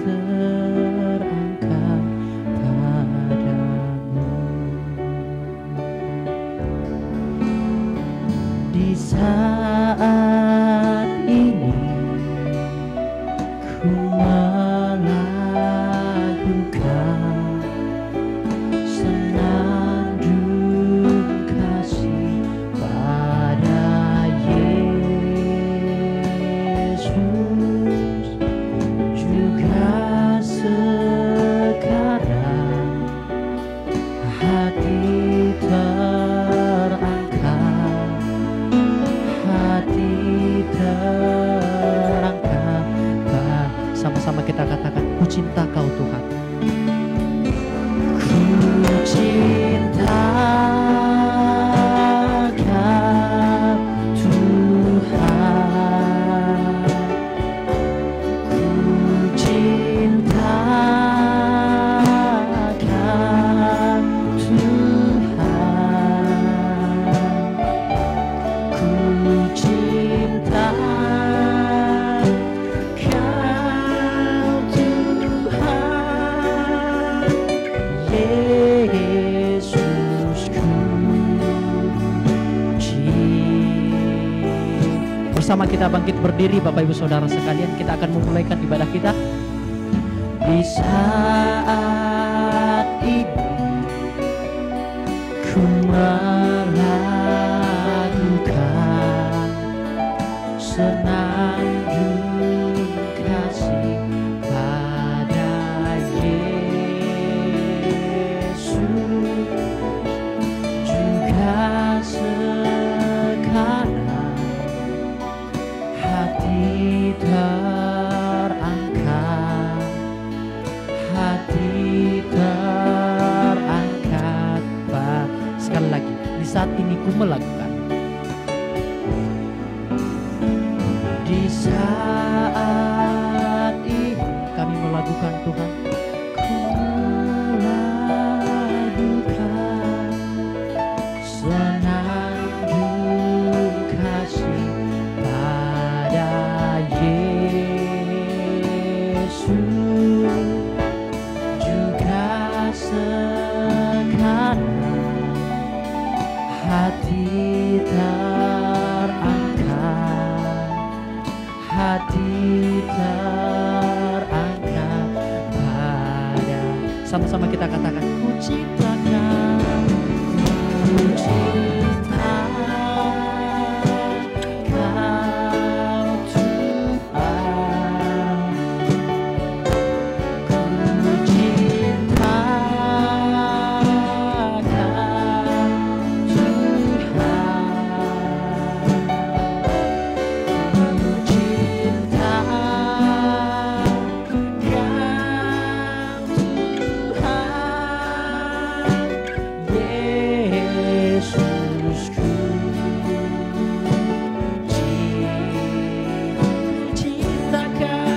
terangkat padamu. Di saat ini ku melakukan senandung kasih pada Yesus. Juga sekarang hati terangkat, hati terangkat. Sama-sama kita katakan, ku cinta Kau Tuhan. Ku cinta Kau Tuhan. Ku cinta Kau Tuhan. Ku cinta bersama kita bangkit berdiri, Bapak Ibu Saudara sekalian. Kita akan memulaikan ibadah kita. Di saat ini ku melakukan senandung kasih pada Yesus. Juga sekarang hati terangkat, hati terangkat. Sekali lagi, di saat ini ku melakukan. Di saat ini kami melakukan, Tuhan. Ku melakukan senandung kasih pada Yesus. Juga sekarang hati terangkat, hati terangkat pada. Sama-sama kita katakan, ku cinta Kau, ku cinta Kau Tuhan. Ku cinta Kau Tuhan. Ku cinta Kau Tuhan. Yesusku, cinta Kau.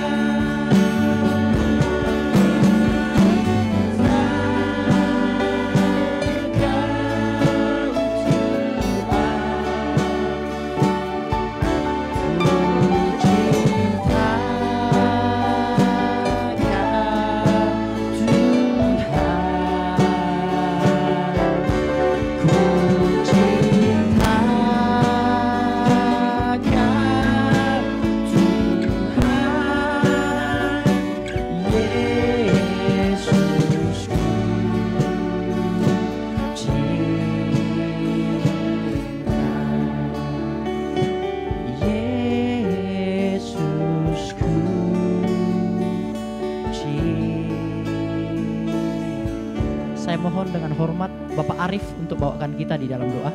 Saya mohon dengan hormat Bapak Arif untuk bawakan kita di dalam doa.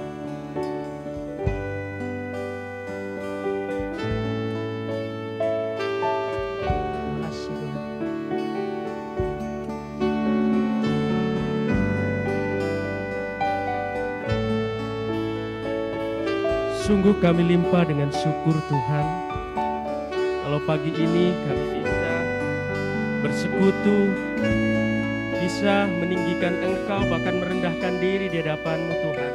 Terima kasih Tuhan. Sungguh kami limpah dengan syukur Tuhan, kalau pagi ini kami bisa bersekutu, bisa meninggikan Engkau, bahkan merendahkan diri di hadapan-Mu Tuhan.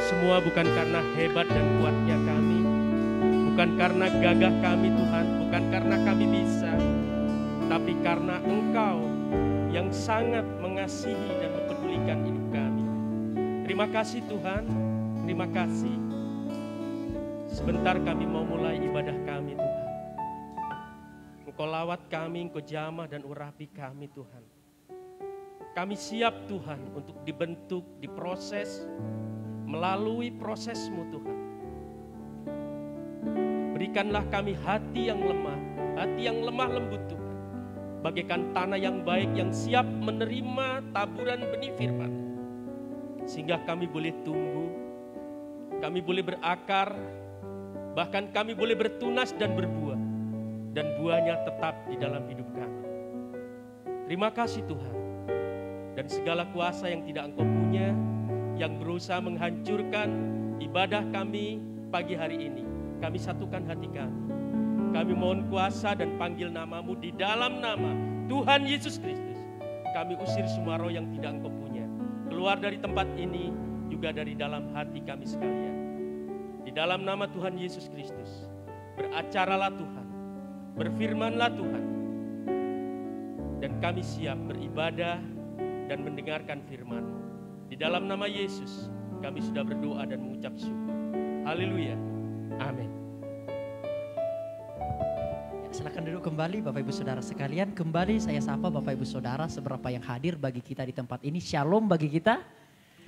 Semua bukan karena hebat dan kuatnya kami, bukan karena gagah kami Tuhan, bukan karena kami bisa, tetapi karena Engkau yang sangat mengasihi dan mempedulikan hidup kami. Terima kasih Tuhan, terima kasih. Sebentar kami mau mulai ibadah kami Tuhan. Engkau lawat kami, Engkau jamah dan urapi kami Tuhan. Kami siap Tuhan untuk dibentuk, diproses, melalui prosesmu Tuhan. Berikanlah kami hati yang lemah lembut Tuhan. Bagaikan tanah yang baik yang siap menerima taburan benih firman. Sehingga kami boleh tumbuh, kami boleh berakar, bahkan kami boleh bertunas dan berbuah. Dan buahnya tetap di dalam hidup kami. Terima kasih Tuhan. Dan segala kuasa yang tidak Engkau punya, yang berusaha menghancurkan ibadah kami pagi hari ini, kami satukan hati kami. Kami mohon kuasa dan panggil namamu di dalam nama Tuhan Yesus Kristus. Kami usir semua roh yang tidak Engkau punya. Keluar dari tempat ini, juga dari dalam hati kami sekalian. Di dalam nama Tuhan Yesus Kristus, beracaralah Tuhan, berfirmanlah Tuhan. Dan kami siap beribadah dan mendengarkan firman-Mu. Di dalam nama Yesus, kami sudah berdoa dan mengucap syukur. Haleluya. Amin. Silakan duduk kembali Bapak Ibu Saudara sekalian. Kembali saya sapa Bapak Ibu Saudara seberapa yang hadir bagi kita di tempat ini. Shalom bagi kita.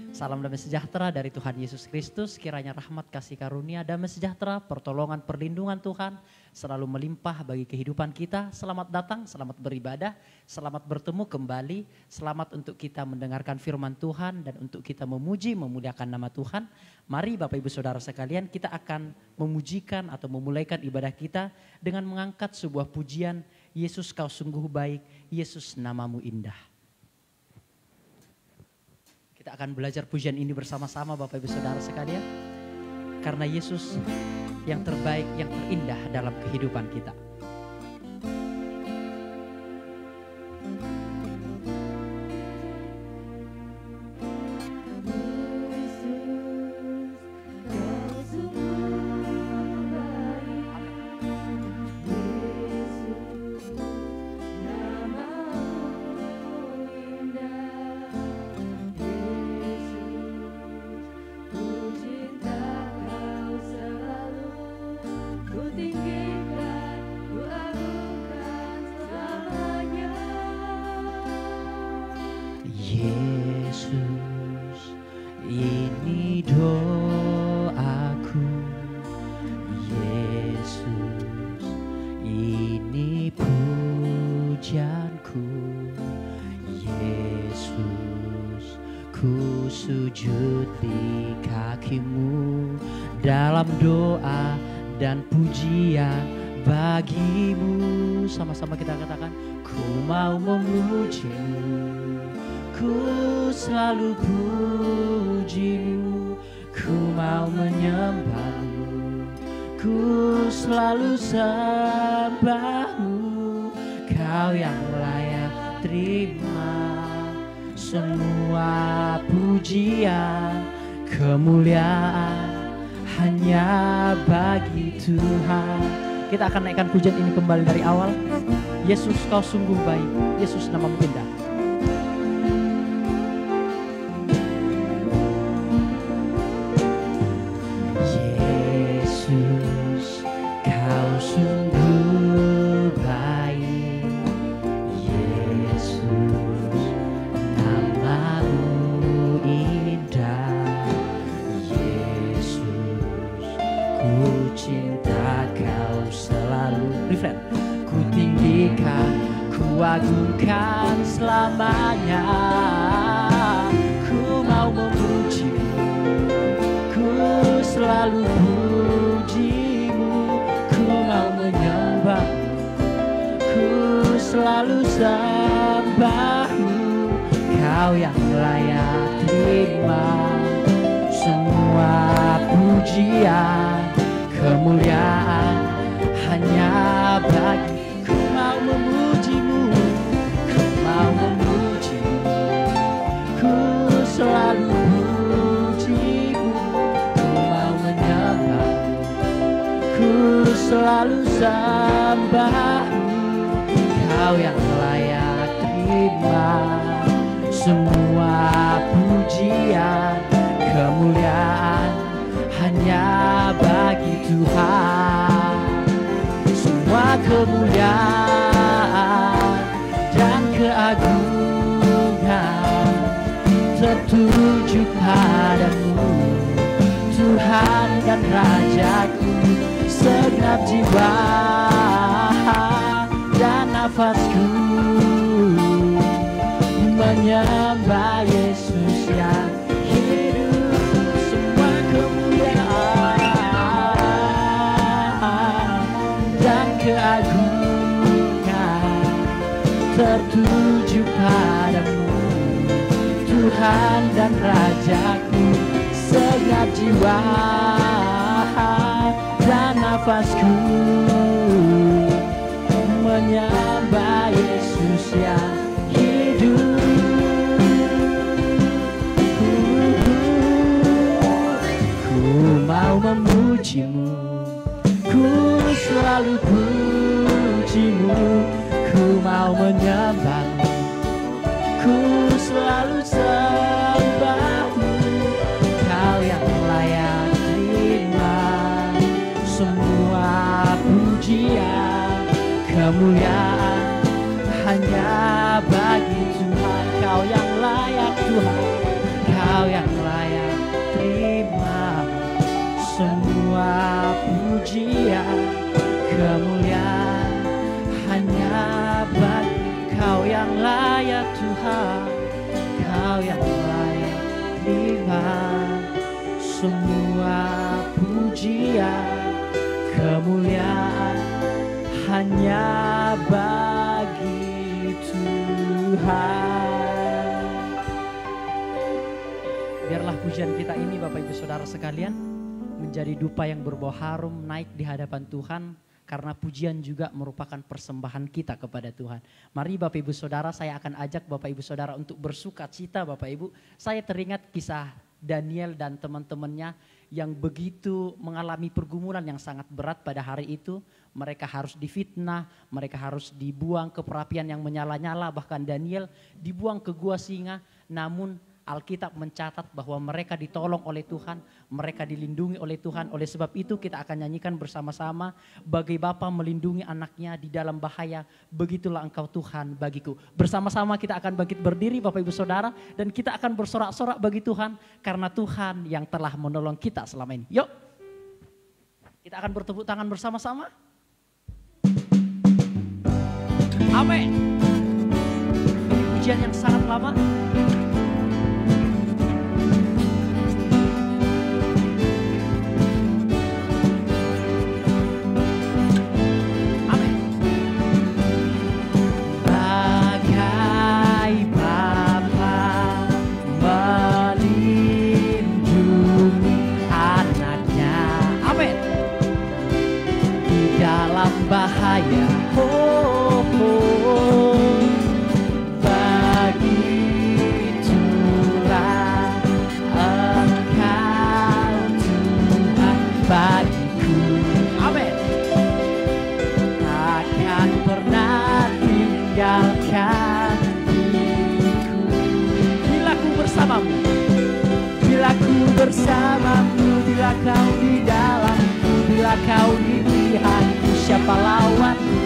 Salam damai sejahtera dari Tuhan Yesus Kristus. Kiranya rahmat, kasih karunia, damai sejahtera, pertolongan, perlindungan Tuhan selalu melimpah bagi kehidupan kita. Selamat datang, selamat beribadah, selamat bertemu kembali. Selamat untuk kita mendengarkan firman Tuhan dan untuk kita memuji, memuliakan nama Tuhan. Mari Bapak Ibu Saudara sekalian, kita akan memujikan atau memulaikan ibadah kita dengan mengangkat sebuah pujian. Yesus kau sungguh baik, Yesus namamu indah. Kita akan belajar pujian ini bersama-sama Bapak Ibu Saudara sekalian. Karena Yesus yang terbaik, yang terindah dalam kehidupan kita. Sujud di kakimu dalam doa dan pujian bagimu. Sama-sama kita katakan, ku mau memujimu, ku selalu pujimu, ku mau menyembahmu, ku selalu sembahmu. Kau yang layak terima semua pujian, kemuliaan hanya bagi Tuhan. Kita akan naikkan pujian ini kembali dari awal. Yesus kau sungguh baik, Yesus namamu indah. Yesus kau sungguh baik, Yesus cinta kau selalu. Refresh. Ku tinggikan, ku agungkan selamanya. Ku mau memujimu, ku selalu pujimu, ku mau menyembahmu, ku selalu sembahmu. Kau yang layak terima semua pujian, kemuliaan hanya bagi. Ku mau memujimu, ku mau memujimu, ku selalu pujimu, ku mau menyembahmu, ku selalu sembahmu. Kau Kau yang layak terima semua pujian, kemuliaan hanya bagi Tuhan. Semua kemuliaan dan keagungan tertuju padamu, Tuhan dan Rajaku. Segenap jiwa dan nafasku menyembah Yesus yang hidup. Semua kemuliaan dan keagungan tertuju padamu, Tuhan dan Rajaku. Segenap jiwa dan nafasku menyembah Yesus yang hidup. Ku mau memujimu, ku selalu pujimu. Ku mau menyembahmu, ku selalu sembahmu. Kau yang layak terima semua pujian, kemuliaan hanya bagi Tuhan. Kau yang layak Tuhan, Kau yang layak terima semua pujian, kemuliaan hanya bagi Kau yang layak Tuhan. Kau yang layak terima semua pujian, kemuliaan hanya bagi Tuhan. Biarlah pujian kita ini Bapak Ibu Saudara sekalian menjadi dupa yang berbau harum naik di hadapan Tuhan, karena pujian juga merupakan persembahan kita kepada Tuhan. Mari Bapak Ibu Saudara, saya akan ajak Bapak Ibu Saudara untuk bersukacita Bapak Ibu. Saya teringat kisah Daniel dan teman-temannya yang begitu mengalami pergumulan yang sangat berat pada hari itu. Mereka harus difitnah, mereka harus dibuang ke perapian yang menyala-nyala. Bahkan Daniel dibuang ke gua singa, namun Alkitab mencatat bahwa mereka ditolong oleh Tuhan, mereka dilindungi oleh Tuhan. Oleh sebab itu kita akan nyanyikan bersama-sama, bagai Bapa melindungi anaknya di dalam bahaya, begitulah Engkau Tuhan bagiku. Bersama-sama kita akan bangkit berdiri Bapak Ibu Saudara, dan kita akan bersorak-sorak bagi Tuhan, karena Tuhan yang telah menolong kita selama ini. Yuk, kita akan bertepuk tangan bersama-sama. Amin. Ini pujian yang sangat lama. Bahaya, oh, oh, begitulah Engkau Tuhan bagiku. Amin. Takkan pernah tinggalkan diriku. Bila ku bersamamu, bila ku bersamamu, bila kau di dalamku, bila kau di pihakku, siapa lawanku?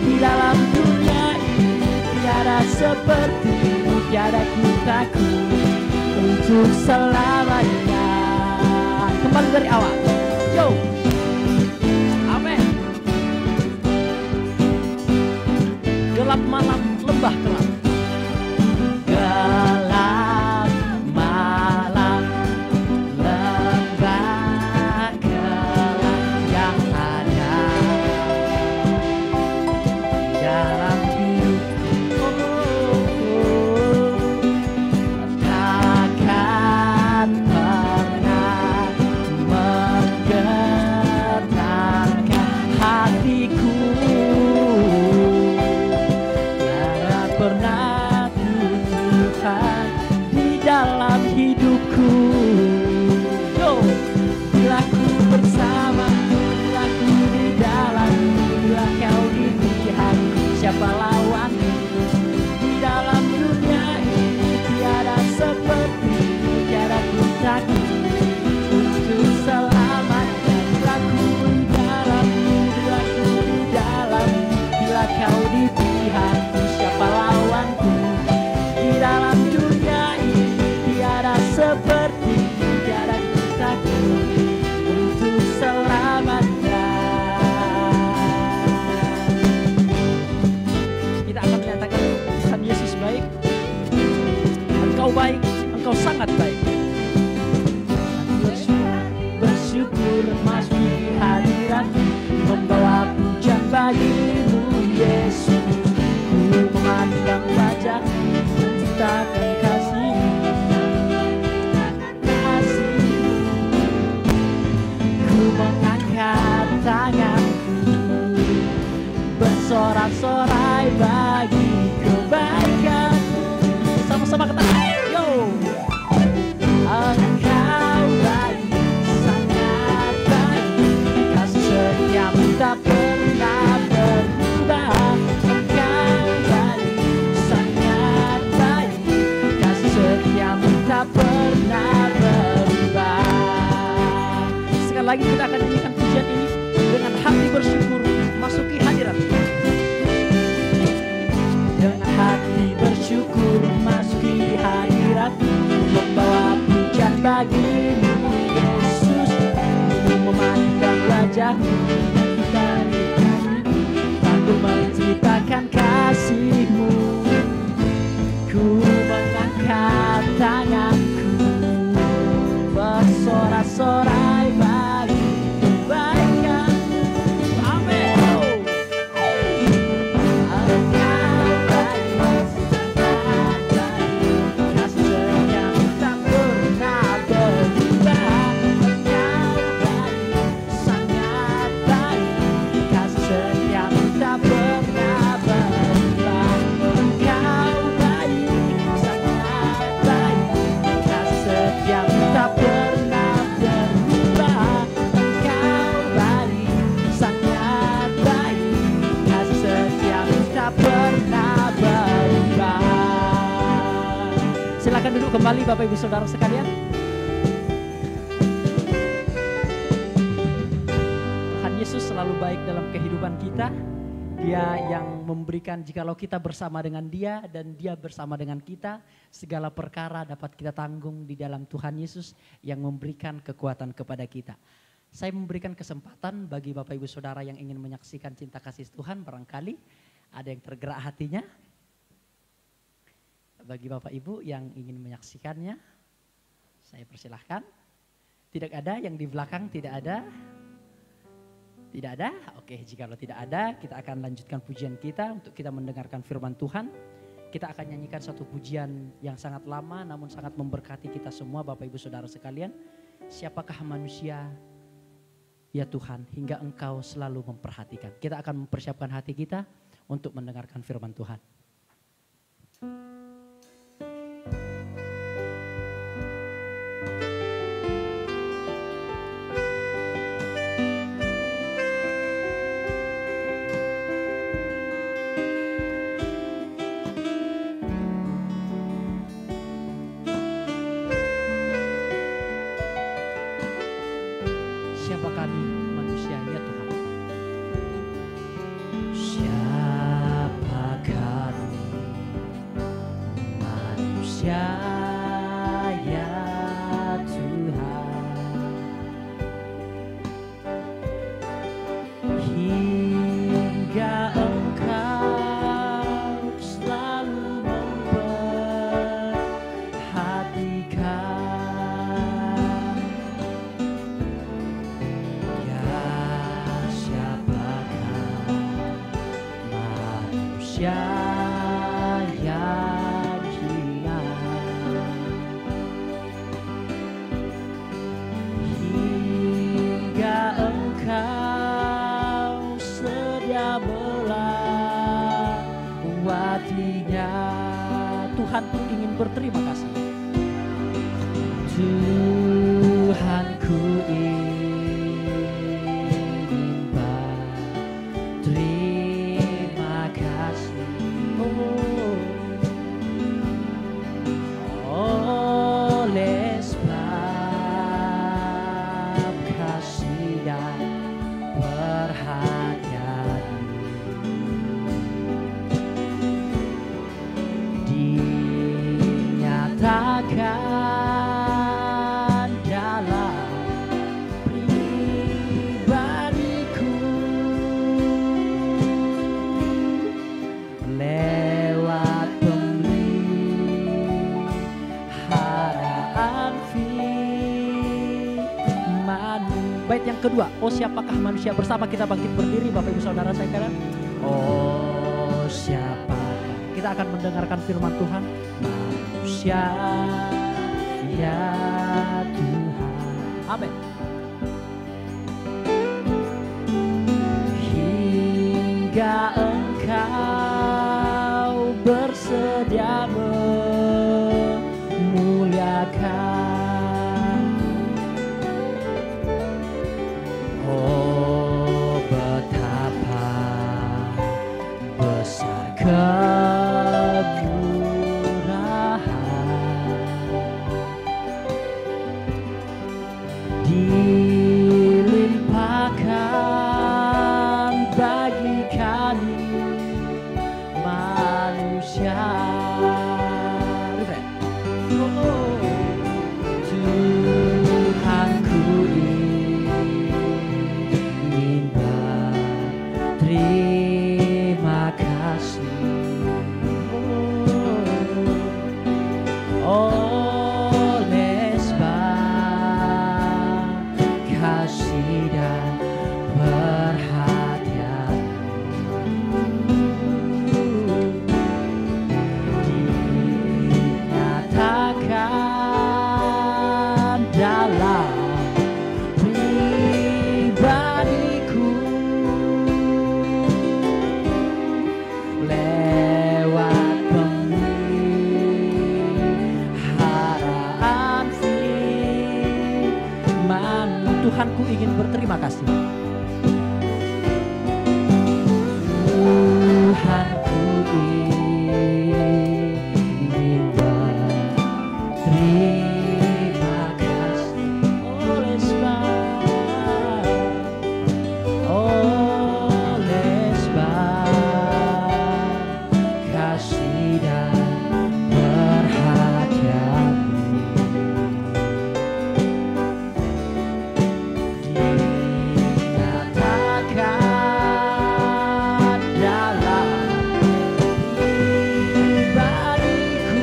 Di dalam dunia ini tiada sepertimu, tiada ku takut untuk selamanya. Kembali dari awal, yo, amin. Gelap malam lembah gelap, gelap malam lembah gelap yang ada dalam hidupku, takkan pernah menggetarkan hatiku, takkan pernah sangat baik. Bersyukur masuki hadirat-Mu, membawa pujian bagi-Mu Yesus. Ku memandang wajah-Mu, menciptakan kasih-Mu, ku mengangkat tanganku, bersorak-sorai bagi kebaikan-Mu. Sama-sama katakan, yo. Engkau baik, sangat baik, kasih setiamu tak pernah berubah. Engkau baik, sangat baik, kasih setiamu tak pernah berubah. Sekali lagi kita akan nyanyikan pujian ini dengan hati bersyukur masuki hadirat-Mu. Dengan hati bersyukur masuki hadirat-Mu, membawa pujian bagi-Mu Yesus. Ku memandang wajah-Mu dan aku menciptakan kasih-Mu. Ku mengangkat tanganku, bersorak-sorai bagi kebaikan-Mu. Amin. Silakan duduk kembali Bapak Ibu Saudara sekalian. Tuhan Yesus selalu baik dalam kehidupan kita. Dia yang memberikan, jikalau kita bersama dengan Dia dan Dia bersama dengan kita, segala perkara dapat kita tanggung di dalam Tuhan Yesus yang memberikan kekuatan kepada kita. Saya memberikan kesempatan bagi Bapak Ibu Saudara yang ingin menyaksikan cinta kasih Tuhan, barangkali ada yang tergerak hatinya. Bagi Bapak Ibu yang ingin menyaksikannya, saya persilahkan. Tidak ada, yang di belakang tidak ada. Tidak ada? Oke, jikalau tidak ada, kita akan lanjutkan pujian kita untuk kita mendengarkan firman Tuhan. Kita akan nyanyikan satu pujian yang sangat lama namun sangat memberkati kita semua Bapak Ibu Saudara sekalian. Siapakah manusia, ya Tuhan, hingga Engkau selalu memperhatikan. Kita akan mempersiapkan hati kita untuk mendengarkan firman Tuhan. Siapa kami manusia, ya Tuhan? Siapa kami manusia, ya Tuhan, hingga Engkau selalu memperhatikan. Yang hina, hingga Engkau sedia melawatinya. Tuhan pun ingin berterima kasih. Tuhanku ingin berterima kasih. Oleh sebab kasih dan perhatian-Mu, dinyatakan siapakah manusia? Bersama kita bangkit berdiri Bapak Ibu Saudara sekalian. Oh siapakah? Kita akan mendengarkan firman Tuhan. Manusia ya Tuhan. Amin. Hingga Engkau bersedia memuliakan. Oh betapa besar kemurahan, dilimpahkan bagi kami manusia. Oh, Tuhanku ingin berterima kasih oleh sebab kasih dan perhatian dinyatakan dalam pribadiku lewat pemeliharaan firman. Tuhanku ingin berterima kasih. Tuhanku ingin berterima kasih oleh sebab kasih dan perhatian-Mu dinyatakan dalam pribadiku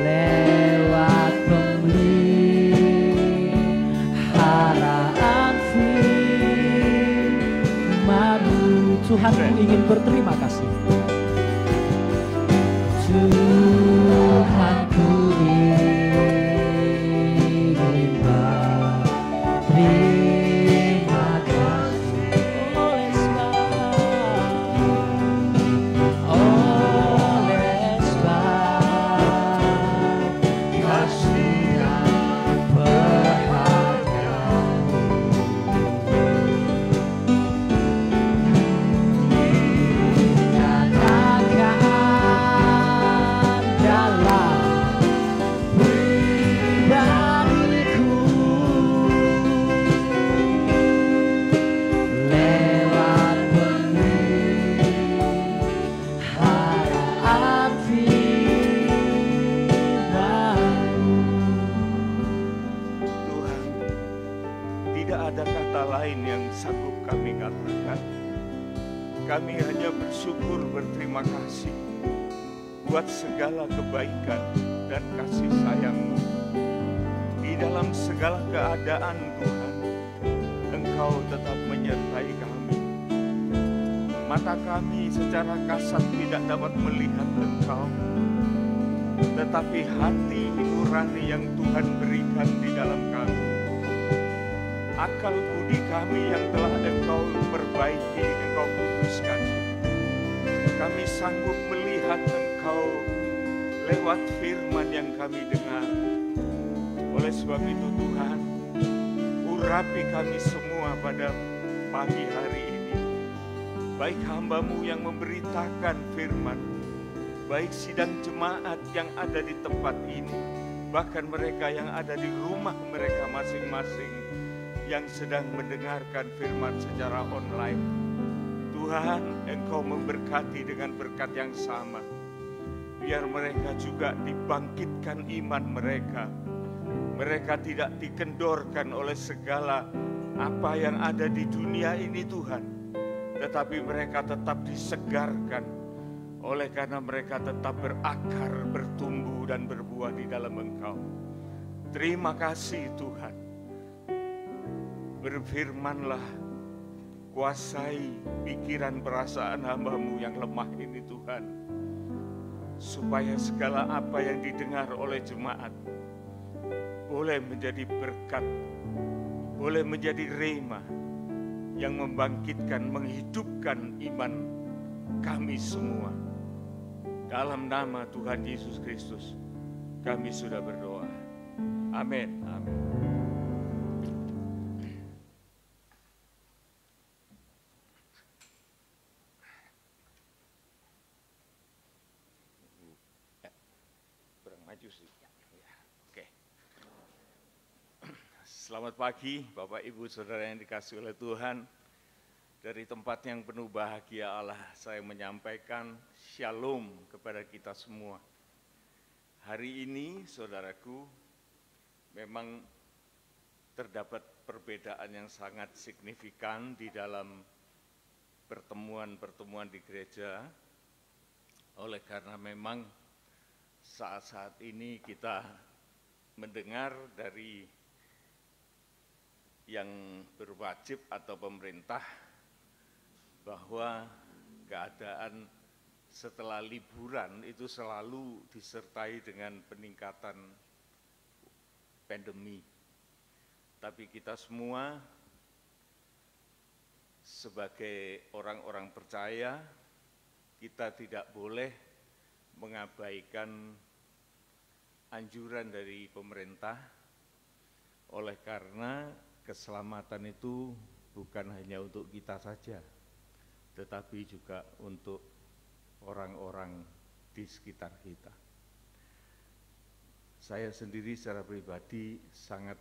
lewat pemeliharaan firman-Mu. Tuhanku ingin berterima kasih. Tuhanku ingin berterima kasih oleh sebab kasih dan perhatian-Mu dinyatakan dalam pribadiku lewat pemeliharaan firman-Mu. Tuhan, tidak ada kata lain yang sanggup kami katakan. Kami hanya bersyukur, berterima kasih buat segala kebaikan dan kasih sayang-Mu. Di dalam segala keadaan Tuhan, Engkau tetap menyertai kami. Mata kami secara kasat tidak dapat melihat Engkau, tetapi hati nurani yang Tuhan berikan di dalam kami, akal budi kami yang telah Engkau perbaiki, Engkau putuskan, kami sanggup melihat Engkau lewat firman yang kami dengar. Oleh sebab itu Tuhan, urapi kami semua pada pagi hari ini, baik hamba-Mu yang memberitakan firman, baik sidang jemaat yang ada di tempat ini, bahkan mereka yang ada di rumah mereka masing-masing yang sedang mendengarkan firman secara online. Tuhan, Engkau memberkati dengan berkat yang sama. Biar mereka juga dibangkitkan iman mereka. Mereka tidak dikendorkan oleh segala apa yang ada di dunia ini Tuhan. Tetapi mereka tetap disegarkan oleh karena mereka tetap berakar, bertumbuh dan berbuah di dalam Engkau. Terima kasih Tuhan. Berfirman-Lah, kuasai pikiran perasaan hamba-Mu yang lemah ini Tuhan, supaya segala apa yang didengar oleh jemaat boleh menjadi berkat, boleh menjadi rema yang membangkitkan, menghidupkan iman kami semua. Dalam nama Tuhan Yesus Kristus kami sudah berdoa. Amin. Amin. Kurang maju sih. Oke. Selamat pagi Bapak Ibu Saudara yang dikasihi oleh Tuhan. Dari tempat yang penuh bahagia Allah, saya menyampaikan shalom kepada kita semua. Hari ini, saudaraku, memang terdapat perbedaan yang sangat signifikan di dalam pertemuan-pertemuan di gereja. Oleh karena memang saat-saat ini kita mendengar dari yang berwajib atau pemerintah bahwa keadaan setelah liburan itu selalu disertai dengan peningkatan pandemi. Tapi kita semua sebagai orang-orang percaya, kita tidak boleh mengabaikan anjuran dari pemerintah, oleh karena keselamatan itu bukan hanya untuk kita saja, tetapi juga untuk orang-orang di sekitar kita. Saya sendiri secara pribadi sangat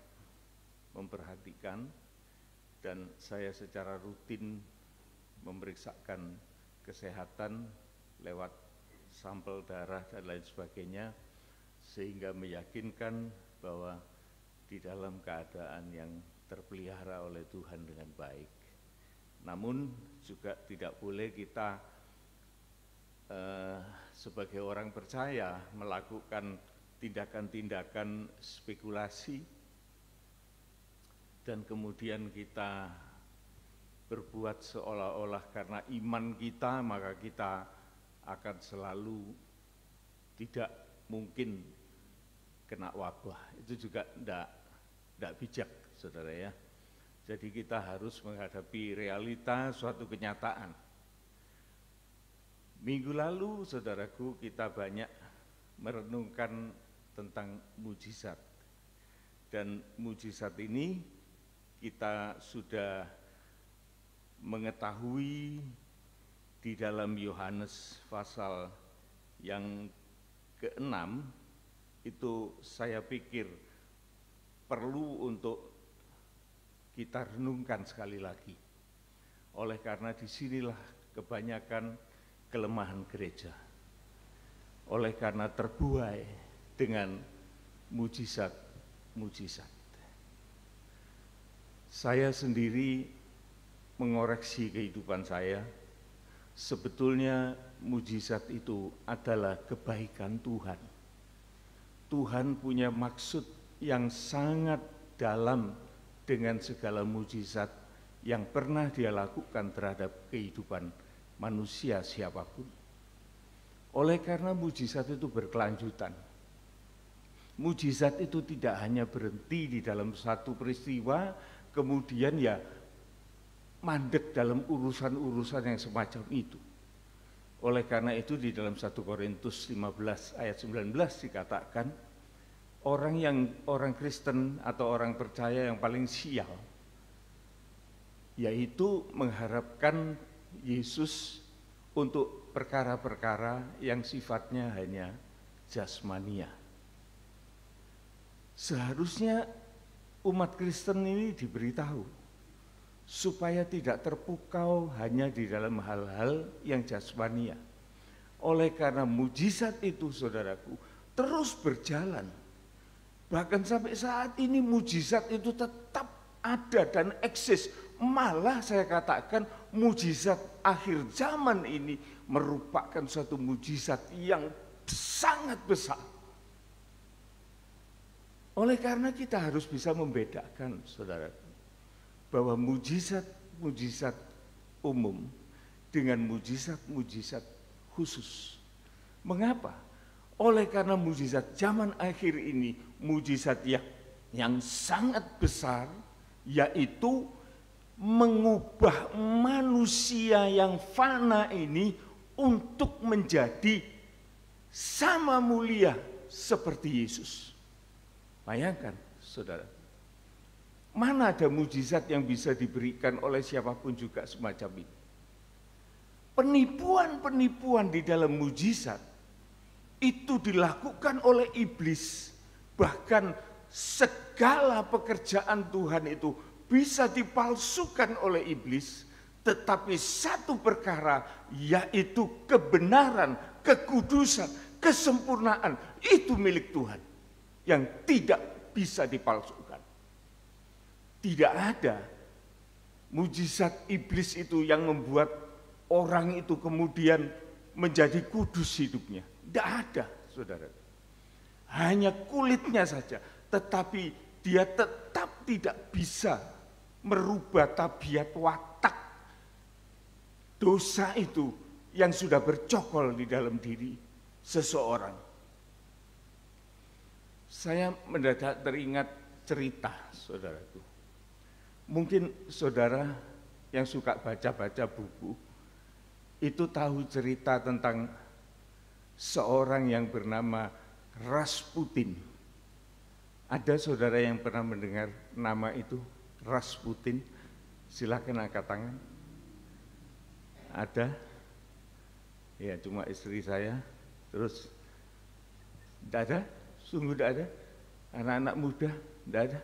memperhatikan dan saya secara rutin memeriksakan kesehatan lewat sampel darah dan lain sebagainya, sehingga meyakinkan bahwa di dalam keadaan yang terpelihara oleh Tuhan dengan baik. Namun juga tidak boleh kita sebagai orang percaya melakukan tindakan-tindakan spekulasi dan kemudian kita berbuat seolah-olah karena iman kita maka kita akan selalu tidak mungkin kena wabah. Itu juga tidak bijak, saudara ya. Jadi kita harus menghadapi realita suatu kenyataan. Minggu lalu, saudaraku, kita banyak merenungkan tentang mujizat. Dan mujizat ini kita sudah mengetahui di dalam Yohanes pasal yang ke-6, itu saya pikir perlu untuk kita renungkan sekali lagi. Oleh karena disinilah kebanyakan kelemahan gereja. Oleh karena terbuai dengan mujizat-mujizat. Saya sendiri mengoreksi kehidupan saya. Sebetulnya mujizat itu adalah kebaikan Tuhan. Tuhan punya maksud yang sangat dalam dengan segala mujizat yang pernah Dia lakukan terhadap kehidupan manusia siapapun. Oleh karena mujizat itu berkelanjutan. Mujizat itu tidak hanya berhenti di dalam satu peristiwa, kemudian ya mandek dalam urusan-urusan yang semacam itu. Oleh karena itu di dalam 1 Korintus 15 ayat 19 dikatakan, orang Kristen atau orang percaya yang paling sial, yaitu mengharapkan Yesus untuk perkara-perkara yang sifatnya hanya jasmania. Seharusnya umat Kristen ini diberitahu supaya tidak terpukau hanya di dalam hal-hal yang jasmania. Oleh karena mujizat itu, saudaraku, terus berjalan. Bahkan sampai saat ini mujizat itu tetap ada dan eksis. Malah saya katakan mujizat akhir zaman ini merupakan suatu mujizat yang sangat besar. Oleh karena kita harus bisa membedakan, saudara, bahwa mujizat-mujizat umum dengan mujizat-mujizat khusus. Mengapa? Oleh karena mujizat zaman akhir ini, mujizat yang sangat besar, yaitu mengubah manusia yang fana ini untuk menjadi sama mulia seperti Yesus. Bayangkan, saudara, mana ada mujizat yang bisa diberikan oleh siapapun juga semacam ini. Penipuan-penipuan di dalam mujizat itu dilakukan oleh iblis. Bahkan segala pekerjaan Tuhan itu bisa dipalsukan oleh iblis. Tetapi satu perkara, yaitu kebenaran, kekudusan, kesempurnaan, itu milik Tuhan yang tidak bisa dipalsukan. Tidak ada mujizat iblis itu yang membuat orang itu kemudian menjadi kudus hidupnya. Tidak ada, saudara. Hanya kulitnya saja, tetapi dia tetap tidak bisa merubah tabiat watak dosa itu yang sudah bercokol di dalam diri seseorang. Saya mendadak teringat cerita, saudaraku. Mungkin saudara yang suka baca-baca buku itu tahu cerita tentang seorang yang bernama Rasputin. Ada saudara yang pernah mendengar nama itu, Rasputin? Silakan angkat tangan. Ada? Ya, cuma istri saya. Terus, tidak ada? Sungguh tidak ada? Anak-anak muda? Tidak ada?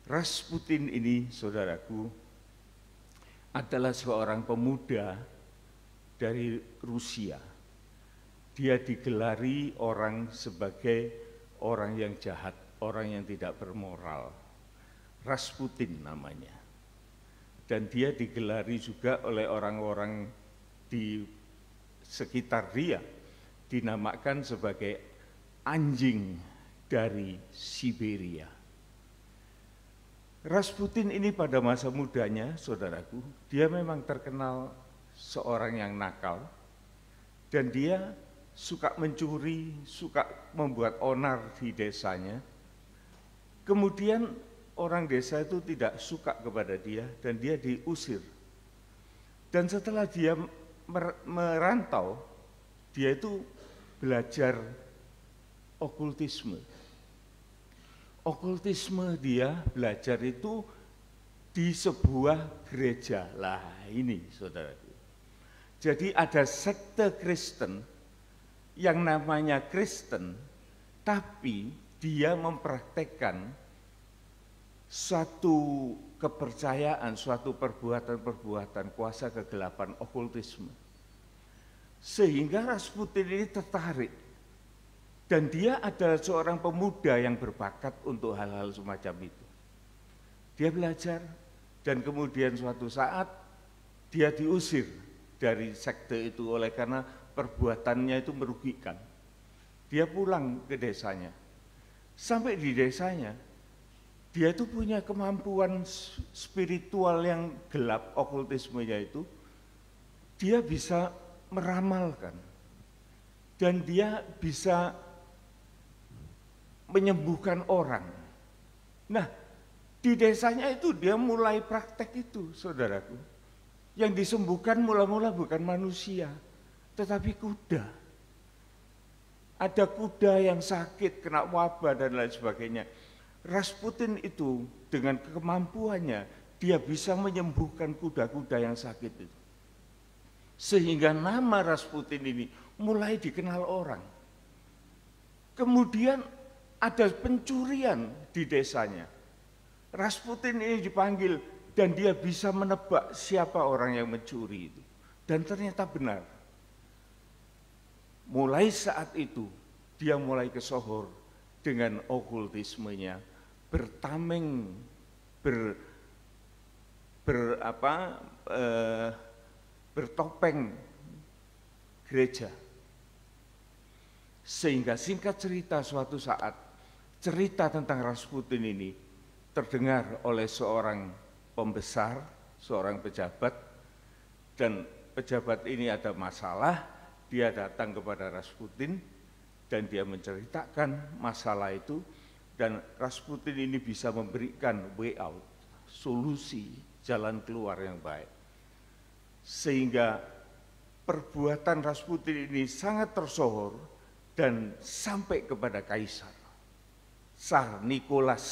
Rasputin ini, saudaraku, adalah seorang pemuda dari Rusia. Dia digelari orang sebagai orang yang jahat, orang yang tidak bermoral. Rasputin namanya. Dan dia digelari juga oleh orang-orang di sekitar dia, dinamakan sebagai anjing dari Siberia. Rasputin ini pada masa mudanya, saudaraku, dia memang terkenal seorang yang nakal, dan dia suka mencuri, suka membuat onar di desanya. Kemudian orang desa itu tidak suka kepada dia dan dia diusir. Dan setelah dia merantau, dia itu belajar okultisme. Okultisme dia belajar itu di sebuah gereja. Lah ini, saudaraku. Jadi ada sekte Kristen yang namanya Kristen, tapi dia mempraktekkan suatu kepercayaan, suatu perbuatan-perbuatan kuasa kegelapan okultisme. Sehingga Rasputin ini tertarik. Dan dia adalah seorang pemuda yang berbakat untuk hal-hal semacam itu. Dia belajar dan kemudian suatu saat dia diusir dari sekte itu oleh karena perbuatannya itu merugikan. Dia pulang ke desanya. Sampai di desanya, dia itu punya kemampuan spiritual yang gelap, okultismenya itu. Dia bisa meramalkan. Dan dia bisa menyembuhkan orang. Nah, di desanya itu dia mulai praktek itu, saudaraku. Yang disembuhkan mula-mula bukan manusia, tetapi kuda. Ada kuda yang sakit, kena wabah dan lain sebagainya. Rasputin itu dengan kemampuannya, dia bisa menyembuhkan kuda-kuda yang sakit itu. Sehingga nama Rasputin ini mulai dikenal orang. Kemudian ada pencurian di desanya. Rasputin ini dipanggil dan dia bisa menebak siapa orang yang mencuri itu. Dan ternyata benar. Mulai saat itu dia mulai kesohor dengan okultismenya, bertameng, bertopeng gereja. Sehingga singkat cerita suatu saat, cerita tentang Rasputin ini terdengar oleh seorang pembesar, seorang pejabat, dan pejabat ini ada masalah, dia datang kepada Rasputin, dan dia menceritakan masalah itu, dan Rasputin ini bisa memberikan way out, solusi, jalan keluar yang baik. Sehingga perbuatan Rasputin ini sangat tersohor dan sampai kepada kaisar. Tsar Nicholas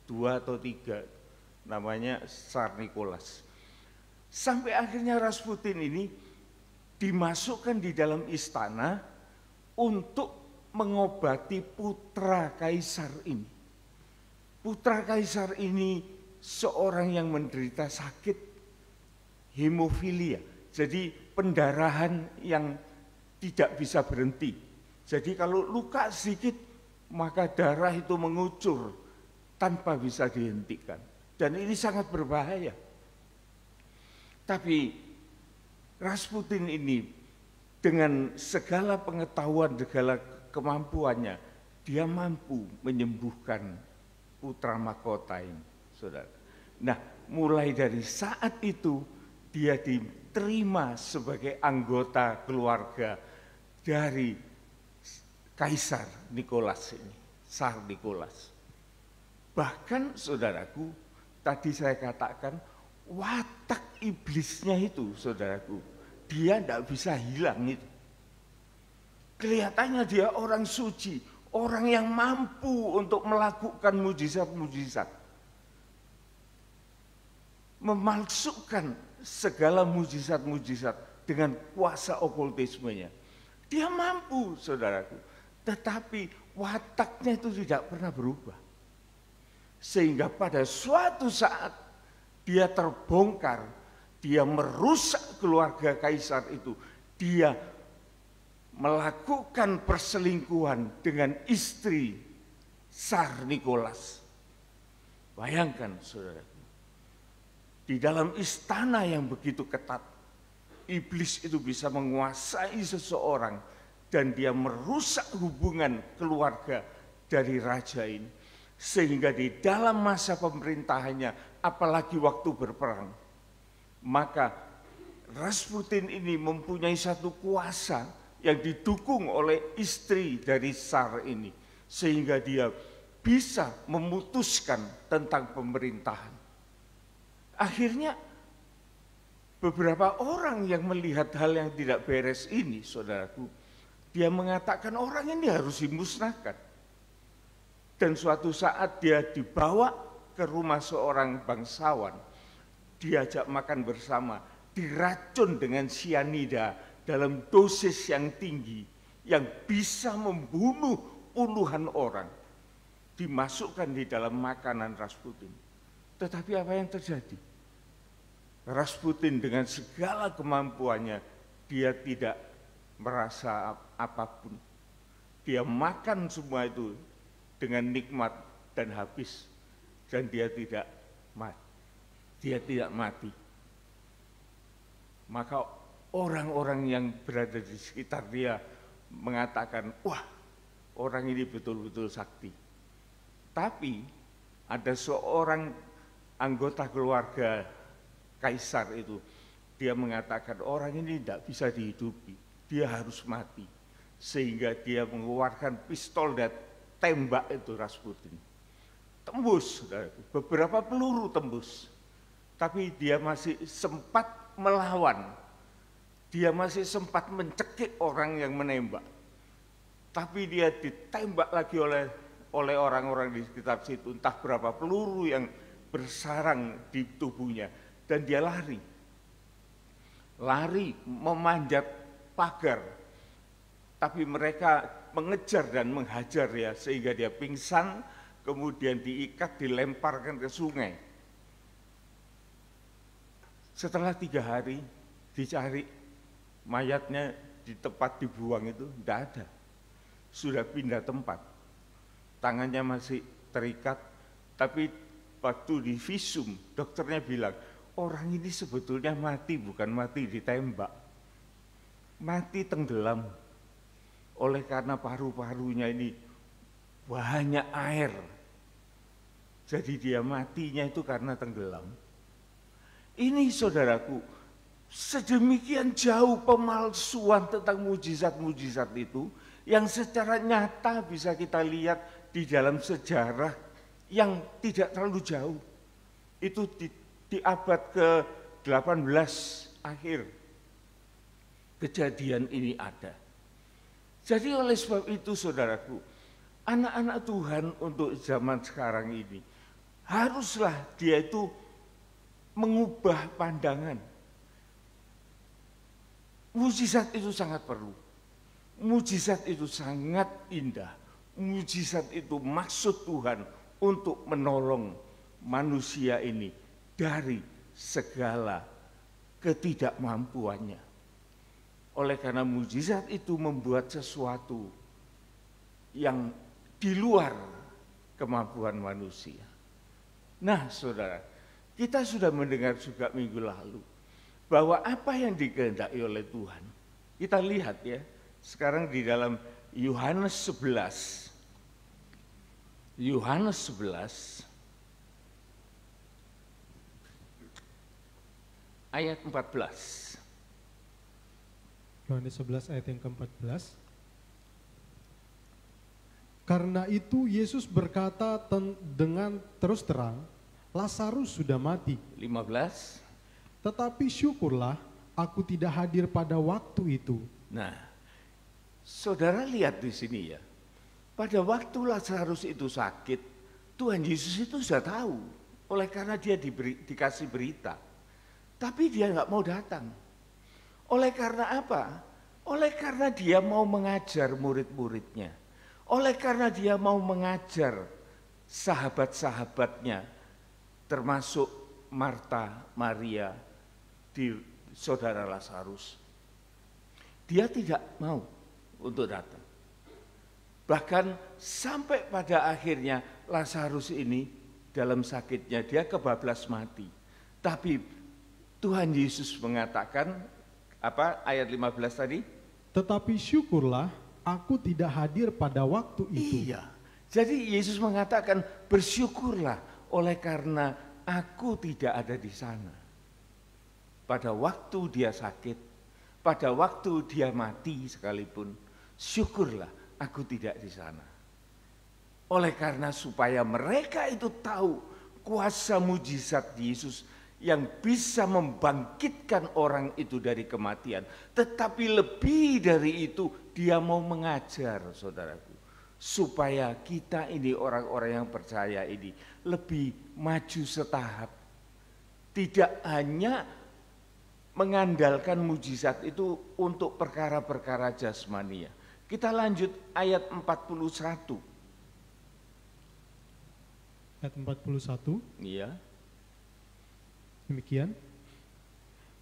II atau III, namanya Tsar Nicholas. Sampai akhirnya Rasputin ini dimasukkan di dalam istana untuk mengobati putra kaisar ini. Putra kaisar ini seorang yang menderita sakit hemofilia, jadi pendarahan yang tidak bisa berhenti. Jadi kalau luka sedikit, maka darah itu mengucur tanpa bisa dihentikan. Dan ini sangat berbahaya. Tapi Rasputin ini dengan segala pengetahuan, segala kemampuannya, dia mampu menyembuhkan putra mahkota ini, saudara. Nah, mulai dari saat itu dia diterima sebagai anggota keluarga dari Kaisar Nicholas ini, Tsar Nicholas. Bahkan saudaraku, tadi saya katakan watak iblisnya itu, saudaraku, dia tidak bisa hilang itu. Kelihatannya dia orang suci, orang yang mampu untuk melakukan mujizat-mujizat, memalsukan segala mujizat-mujizat dengan kuasa okultismenya. Dia mampu, saudaraku, tetapi wataknya itu tidak pernah berubah. Sehingga pada suatu saat dia terbongkar, dia merusak keluarga kaisar itu, dia melakukan perselingkuhan dengan istri Tsar Nicholas. Bayangkan saudaraku, di dalam istana yang begitu ketat, iblis itu bisa menguasai seseorang dan dia merusak hubungan keluarga dari raja ini. Sehingga di dalam masa pemerintahannya, apalagi waktu berperang, maka Rasputin ini mempunyai satu kuasa yang didukung oleh istri dari Tsar ini, sehingga dia bisa memutuskan tentang pemerintahan. Akhirnya beberapa orang yang melihat hal yang tidak beres ini, saudaraku, dia mengatakan orang ini harus dimusnahkan. Dan suatu saat dia dibawa ke rumah seorang bangsawan, diajak makan bersama, diracun dengan sianida dalam dosis yang tinggi, yang bisa membunuh puluhan orang, dimasukkan di dalam makanan Rasputin. Tetapi apa yang terjadi? Rasputin dengan segala kemampuannya, dia tidak merasa apapun. Dia makan semua itu dengan nikmat dan habis, dan dia tidak mati. Dia tidak mati. Maka orang-orang yang berada di sekitar dia mengatakan, wah, orang ini betul-betul sakti. Tapi ada seorang anggota keluarga kaisar itu, dia mengatakan orang ini tidak bisa dihidupi, dia harus mati. Sehingga dia mengeluarkan pistol dan tembak itu Rasputin. Tembus, beberapa peluru tembus. Tapi dia masih sempat melawan. Dia masih sempat mencekik orang yang menembak. Tapi dia ditembak lagi oleh orang-orang di sekitar situ. Entah berapa peluru yang bersarang di tubuhnya. Dan dia lari. Lari memanjat pagar. Tapi mereka mengejar dan menghajar ya, sehingga dia pingsan, kemudian diikat, dilemparkan ke sungai. Setelah 3 hari dicari, mayatnya di tempat dibuang itu tidak ada. Sudah pindah tempat. Tangannya masih terikat, tapi waktu di visum, dokternya bilang, orang ini sebetulnya mati, bukan mati ditembak. Mati tenggelam. oleh karena paru-parunya ini banyak air. Jadi dia matinya itu karena tenggelam. Ini saudaraku, sedemikian jauh pemalsuan tentang mujizat-mujizat itu yang secara nyata bisa kita lihat di dalam sejarah yang tidak terlalu jauh. Itu di abad ke-18 akhir kejadian ini ada. Jadi oleh sebab itu saudaraku, anak-anak Tuhan untuk zaman sekarang ini haruslah dia itu mengubah pandangan. Mujizat itu sangat perlu. Mujizat itu sangat indah. Mujizat itu maksud Tuhan untuk menolong manusia ini dari segala ketidakmampuannya. Oleh karena mujizat itu membuat sesuatu yang di luar kemampuan manusia. Nah saudara, kita sudah mendengar juga minggu lalu bahwa apa yang dikehendaki oleh Tuhan. Kita lihat ya, sekarang di dalam Yohanes 11. Yohanes 11 ayat 14. Yohanes 11 ayat yang ke-14. Karena itu Yesus berkata dengan terus terang, Lazarus sudah mati. 15. Tetapi syukurlah aku tidak hadir pada waktu itu. Nah, saudara lihat di sini ya. Pada waktu Lazarus itu sakit, Tuhan Yesus itu sudah tahu. Oleh karena dia dikasih berita. Tapi dia nggak mau datang. Oleh karena apa? Oleh karena dia mau mengajar murid-muridnya. Oleh karena dia mau mengajar sahabat-sahabatnya, termasuk Marta, Maria, di saudara Lazarus. Dia tidak mau untuk datang. Bahkan sampai pada akhirnya Lazarus ini dalam sakitnya dia kebablas mati. Tapi Tuhan Yesus mengatakan apa ayat 15 tadi? Tetapi syukurlah aku tidak hadir pada waktu itu. Iya. Jadi Yesus mengatakan bersyukurlah oleh karena aku tidak ada di sana. Pada waktu dia sakit, pada waktu dia mati sekalipun, syukurlah aku tidak di sana. Oleh karena supaya mereka itu tahu kuasa mujizat Yesus yang bisa membangkitkan orang itu dari kematian. Tetapi lebih dari itu dia mau mengajar saudaraku. Supaya kita ini orang-orang yang percaya ini lebih maju setahap. Tidak hanya mengandalkan mujizat itu untuk perkara-perkara jasmania. Kita lanjut ayat 41. Ayat 41. Iya. Demikian.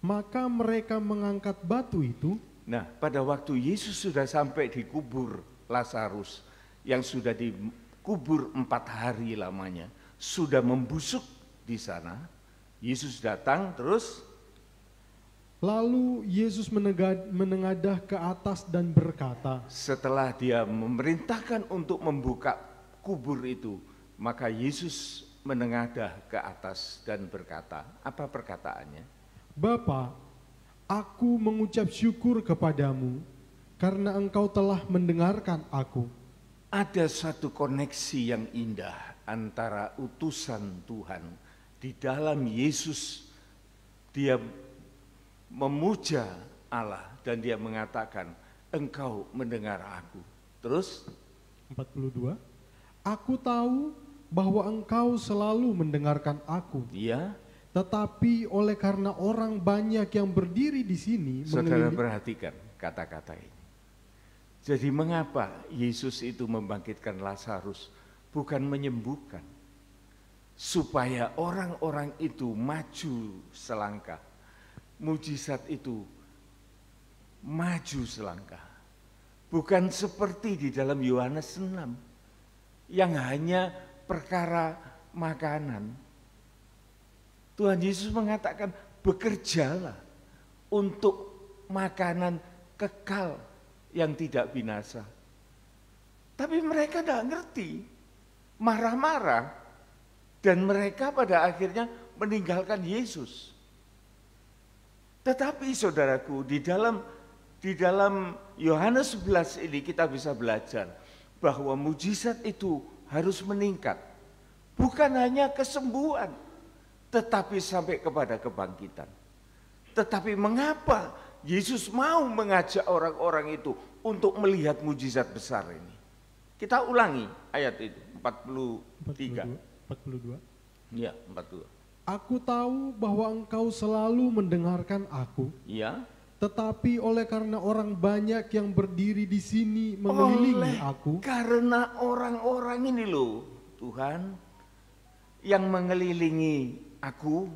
Maka mereka mengangkat batu itu. Nah, pada waktu Yesus sudah sampai di kubur Lazarus yang sudah dikubur 4 hari lamanya, sudah membusuk di sana. Yesus datang terus. Lalu Yesus menengadah ke atas dan berkata. Setelah dia memerintahkan untuk membuka kubur itu, maka Yesus menengadah ke atas dan berkata, apa perkataannya? Bapa, aku mengucap syukur kepadamu karena engkau telah mendengarkan aku. Ada satu koneksi yang indah antara utusan Tuhan di dalam Yesus. Dia memuja Allah dan dia mengatakan, engkau mendengar aku. Terus 42. Aku tahu bahwa engkau selalu mendengarkan aku. iya, Tetapi oleh karena orang banyak yang berdiri di sini, saudara perhatikan kata-kata ini. Jadi mengapa Yesus itu membangkitkan Lazarus? Bukan menyembuhkan. Supaya orang-orang itu maju selangkah. Mujizat itu maju selangkah. Bukan seperti di dalam Yohanes 6 yang hanya perkara makanan. Tuhan Yesus mengatakan bekerjalah untuk makanan kekal yang tidak binasa. Tapi mereka tidak ngerti, marah-marah, dan mereka pada akhirnya meninggalkan Yesus. Tetapi saudaraku, di dalam Yohanes 11 ini kita bisa belajar bahwa mujizat itu harus meningkat. Bukan hanya kesembuhan, tetapi sampai kepada kebangkitan. Tetapi mengapa Yesus mau mengajak orang-orang itu untuk melihat mujizat besar ini? Kita ulangi ayat itu, 43. 42. Ya, 42. Aku tahu bahwa engkau selalu mendengarkan aku, Ya. tetapi oleh karena orang banyak yang berdiri di sini mengelilingi aku, Karena orang-orang ini loh, Tuhan, yang mengelilingi aku,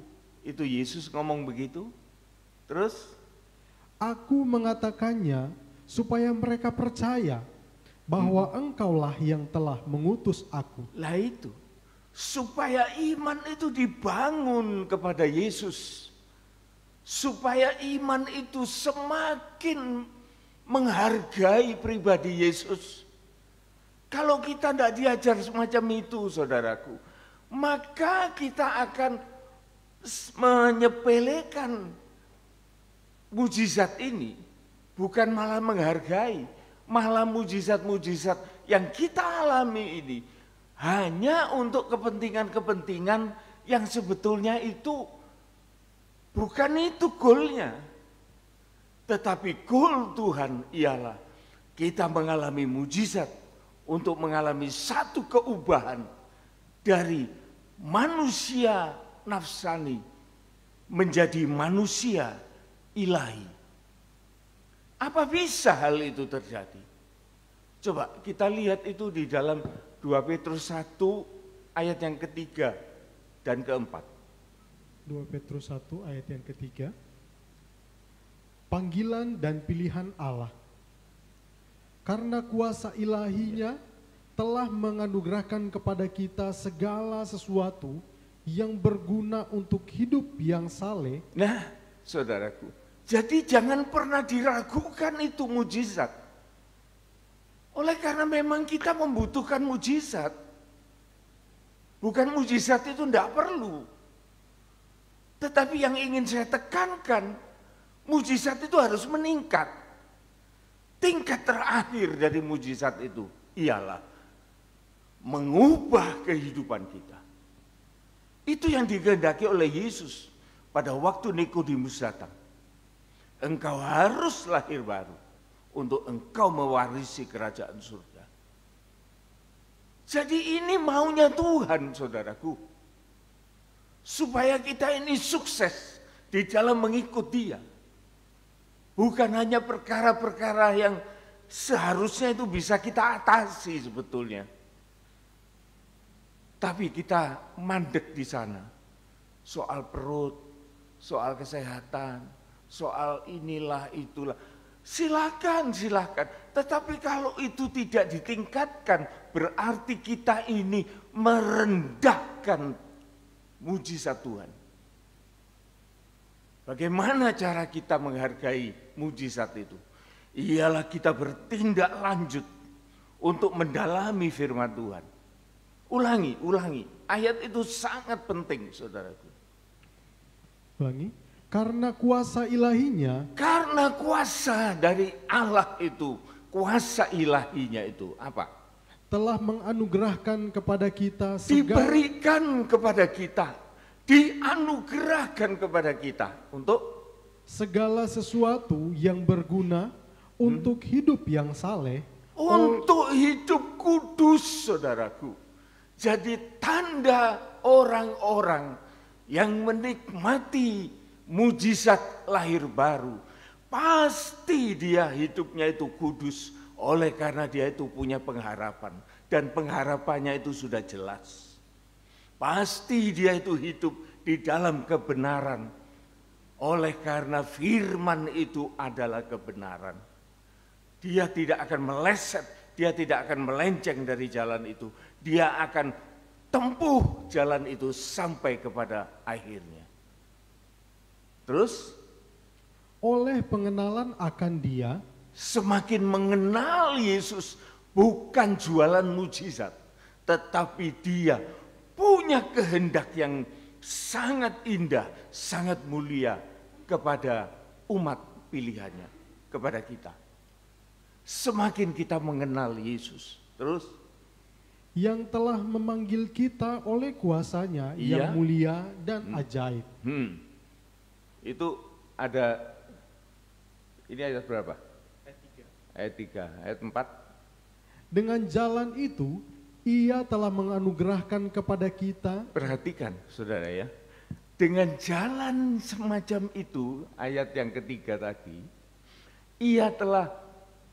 itu Yesus ngomong begitu. Terus, aku mengatakannya supaya mereka percaya bahwa engkaulah yang telah mengutus aku. lah itu, supaya iman itu dibangun kepada Yesus. Supaya iman itu semakin menghargai pribadi Yesus. Kalau kita tidak diajar semacam itu, saudaraku, maka kita akan menyepelekan mujizat ini, bukan malah menghargai, malah mujizat-mujizat yang kita alami ini hanya untuk kepentingan-kepentingan yang sebetulnya itu bukan itu goalnya. Tetapi goal Tuhan ialah kita mengalami mujizat untuk mengalami satu keubahan dari manusia nafsani menjadi manusia ilahi. Apa bisa hal itu terjadi? Coba kita lihat itu di dalam 2 Petrus 1 ayat yang ketiga dan keempat. 2 Petrus 1 ayat yang ketiga. Panggilan dan pilihan Allah. Karena kuasa ilahinya telah menganugerahkan kepada kita segala sesuatu yang berguna untuk hidup yang saleh. Nah, saudaraku, jadi jangan pernah diragukan itu mujizat. Oleh karena memang kita membutuhkan mujizat. Bukan mujizat itu tidak perlu. Tetapi yang ingin saya tekankan, mujizat itu harus meningkat. Tingkat terakhir dari mujizat itu ialah mengubah kehidupan kita. Itu yang dikehendaki oleh Yesus pada waktu Nikodemus datang. Engkau harus lahir baru untuk engkau mewarisi kerajaan surga. Jadi ini maunya Tuhan, saudaraku. Supaya kita ini sukses di dalam mengikut Dia. Bukan hanya perkara-perkara yang seharusnya itu bisa kita atasi sebetulnya. Tapi kita mandek di sana. Soal perut, soal kesehatan, soal inilah itulah. Silakan. Tetapi kalau itu tidak ditingkatkan, berarti kita ini merendahkan mujizat Tuhan. Bagaimana cara kita menghargai mujizat itu? Ialah kita bertindak lanjut untuk mendalami firman Tuhan. Ulangi. Ayat itu sangat penting, saudaraku. Ulangi. Karena kuasa ilahinya. Karena kuasa dari Allah itu, kuasa ilahinya itu apa? Telah menganugerahkan kepada kita Diberikan kepada kita, dianugerahkan kepada kita untuk segala sesuatu yang berguna untuk hidup yang saleh, untuk hidup kudus, saudaraku. Jadi tanda orang-orang yang menikmati mujizat lahir baru, pasti dia hidupnya itu kudus oleh karena dia itu punya pengharapan. Dan pengharapannya itu sudah jelas. Pasti dia itu hidup di dalam kebenaran. Oleh karena firman itu adalah kebenaran. Dia tidak akan meleset, dia tidak akan melenceng dari jalan itu. Dia akan tempuh jalan itu sampai kepada akhirnya. Terus? Oleh pengenalan akan Dia, semakin mengenal Yesus, bukan jualan mujizat, tetapi dia punya kehendak yang sangat indah, sangat mulia kepada umat pilihannya, kepada kita. Semakin kita mengenal Yesus, terus yang telah memanggil kita oleh kuasanya yang mulia dan ajaib. Itu ada, ini ayat berapa? Ayat 3, ayat 4. Dengan jalan itu, ia telah menganugerahkan kepada kita. Perhatikan saudara ya, dengan jalan semacam itu, ayat yang ketiga tadi, ia telah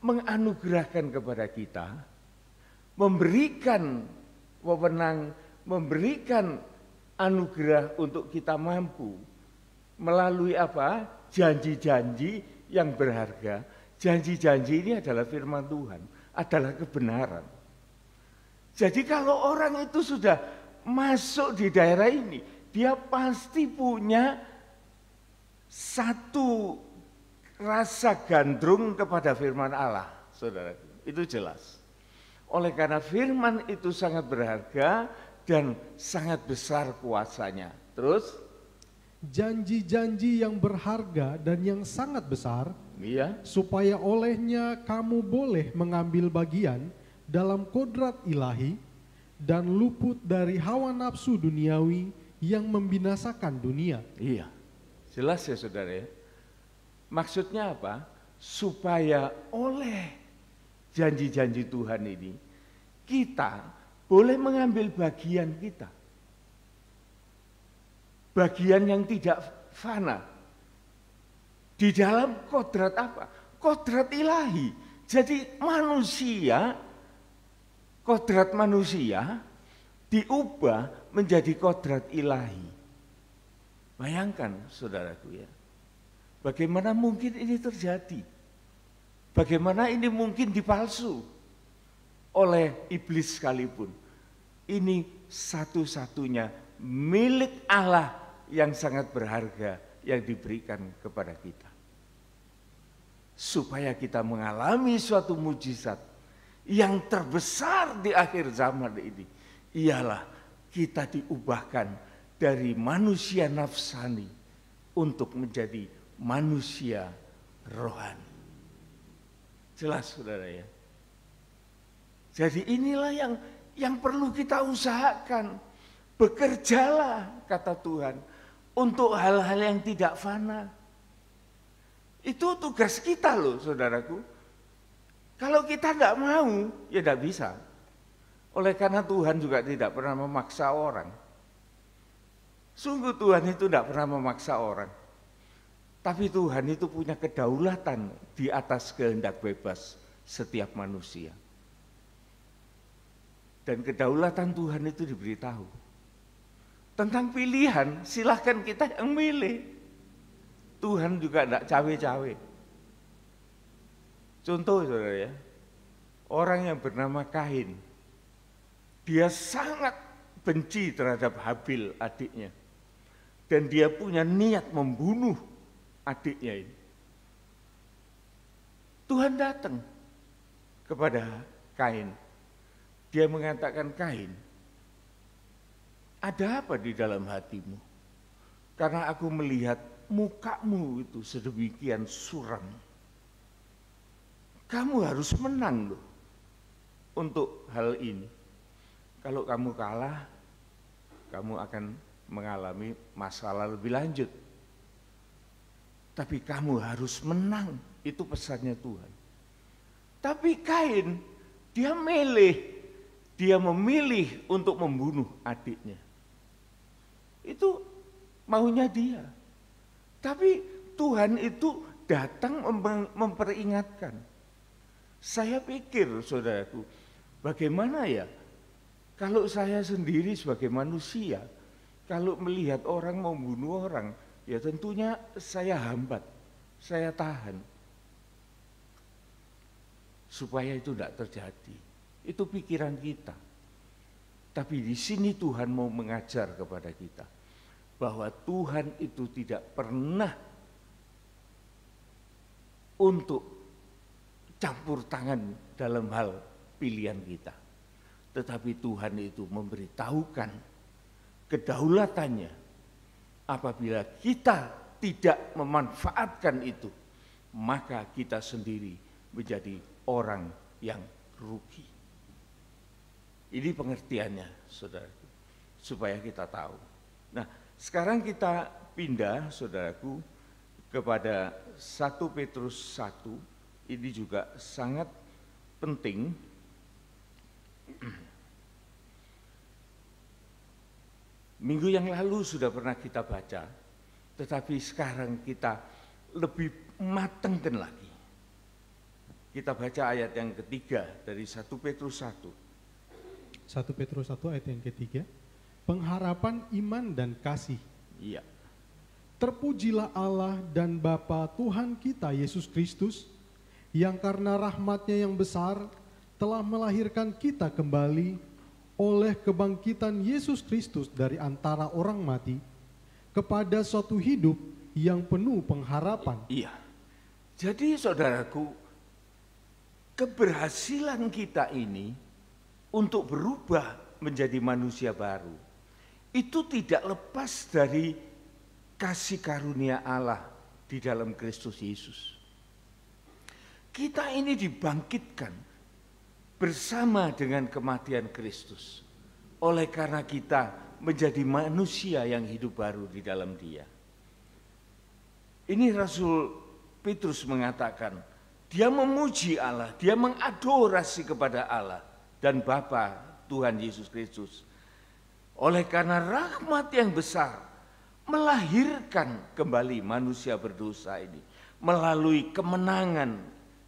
menganugerahkan kepada kita, memberikan wewenang, memberikan anugerah untuk kita mampu melalui apa? Janji-janji yang berharga. Janji-janji ini adalah firman Tuhan, adalah kebenaran. Jadi kalau orang itu sudah masuk di daerah ini, dia pasti punya satu rasa gandrung kepada firman Allah, saudara. Itu jelas. Oleh karena firman itu sangat berharga dan sangat besar kuasanya. Terus? Janji-janji yang berharga dan yang sangat besar, supaya olehnya kamu boleh mengambil bagian dalam kodrat ilahi dan luput dari hawa nafsu duniawi yang membinasakan dunia. Iya, jelas ya saudara ya. Maksudnya apa? Supaya oleh janji-janji Tuhan ini, kita boleh mengambil bagian kita. Bagian yang tidak fana. Di dalam kodrat apa? Kodrat ilahi. Jadi manusia, kodrat manusia diubah menjadi kodrat ilahi. Bayangkan saudaraku ya, bagaimana mungkin ini terjadi? Bagaimana ini mungkin dipalsu oleh iblis sekalipun? Ini satu-satunya milik Allah yang sangat berharga yang diberikan kepada kita. Supaya kita mengalami suatu mujizat yang terbesar di akhir zaman ini. Ialah kita diubahkan dari manusia nafsani untuk menjadi manusia rohani. Jelas saudara ya. Jadi inilah yang perlu kita usahakan. Bekerjalah kata Tuhan untuk hal-hal yang tidak fana. Itu tugas kita loh saudaraku. Kalau kita tidak mau ya tidak bisa. Oleh karena Tuhan juga tidak pernah memaksa orang. Sungguh Tuhan itu tidak pernah memaksa orang. Tapi Tuhan itu punya kedaulatan di atas kehendak bebas setiap manusia. Dan kedaulatan Tuhan itu diberitahu. Tentang pilihan, silahkan kita yang milih. Tuhan juga tidak cawe-cawe. Contoh saudara ya, orang yang bernama Kain, dia sangat benci terhadap Habil adiknya. Dan dia punya niat membunuh adiknya ini. Tuhan datang kepada Kain. Dia mengatakan, Kain, ada apa di dalam hatimu? Karena aku melihat mukamu itu sedemikian suram. Kamu harus menang loh untuk hal ini. Kalau kamu kalah, kamu akan mengalami masalah lebih lanjut. Tapi kamu harus menang, itu pesannya Tuhan. Tapi Kain, dia memilih untuk membunuh adiknya. Itu maunya dia. Tapi Tuhan itu datang memperingatkan. Saya pikir saudaraku, bagaimana ya kalau saya sendiri sebagai manusia, kalau melihat orang membunuh orang, ya tentunya saya hambat, saya tahan. Supaya itu tidak terjadi. Itu pikiran kita. Tapi di sini Tuhan mau mengajar kepada kita bahwa Tuhan itu tidak pernah untuk campur tangan dalam hal pilihan kita. Tetapi Tuhan itu memberitahukan kedaulatannya apabila kita tidak memanfaatkan itu, maka kita sendiri menjadi orang yang rugi. Ini pengertiannya, saudaraku, supaya kita tahu. Nah, sekarang kita pindah, saudaraku, kepada 1 Petrus 1. Ini juga sangat penting. Minggu yang lalu sudah pernah kita baca, tetapi sekarang kita lebih matangkan lagi. Kita baca ayat yang ketiga dari 1 Petrus 1. 1 Petrus 1 ayat yang ketiga. Pengharapan iman dan kasih. Iya. Terpujilah Allah dan Bapa Tuhan kita Yesus Kristus, yang karena rahmat-Nya yang besar telah melahirkan kita kembali oleh kebangkitan Yesus Kristus dari antara orang mati kepada suatu hidup yang penuh pengharapan. Iya. Jadi saudaraku, keberhasilan kita ini untuk berubah menjadi manusia baru itu tidak lepas dari kasih karunia Allah di dalam Kristus Yesus. Kita ini dibangkitkan bersama dengan kematian Kristus oleh karena kita menjadi manusia yang hidup baru di dalam Dia. Ini Rasul Petrus mengatakan, dia memuji Allah, dia mengadorasi kepada Allah dan Bapa Tuhan Yesus Kristus. Oleh karena rahmat yang besar melahirkan kembali manusia berdosa ini melalui kemenangan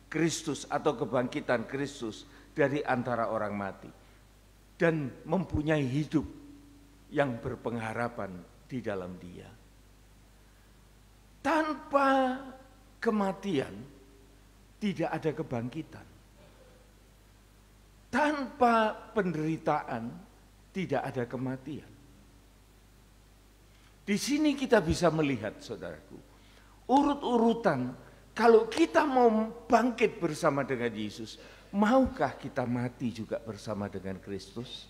Kristus atau kebangkitan Kristus dari antara orang mati dan mempunyai hidup yang berpengharapan di dalam Dia. Tanpa kematian tidak ada kebangkitan. Tanpa penderitaan tidak ada kematian. Di sini kita bisa melihat, saudaraku, urut-urutan kalau kita mau bangkit bersama dengan Yesus, maukah kita mati juga bersama dengan Kristus?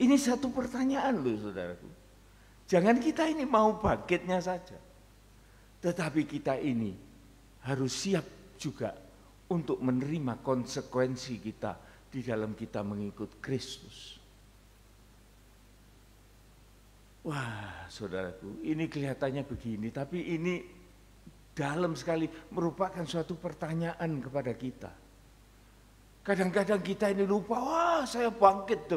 Ini satu pertanyaan loh, saudaraku. Jangan kita ini mau bangkitnya saja, tetapi kita ini harus siap juga untuk menerima konsekuensi kita di dalam kita mengikut Kristus. Wah, saudaraku, ini kelihatannya begini, tapi ini dalam sekali merupakan suatu pertanyaan kepada kita. Kadang-kadang kita ini lupa, wah saya bangkit.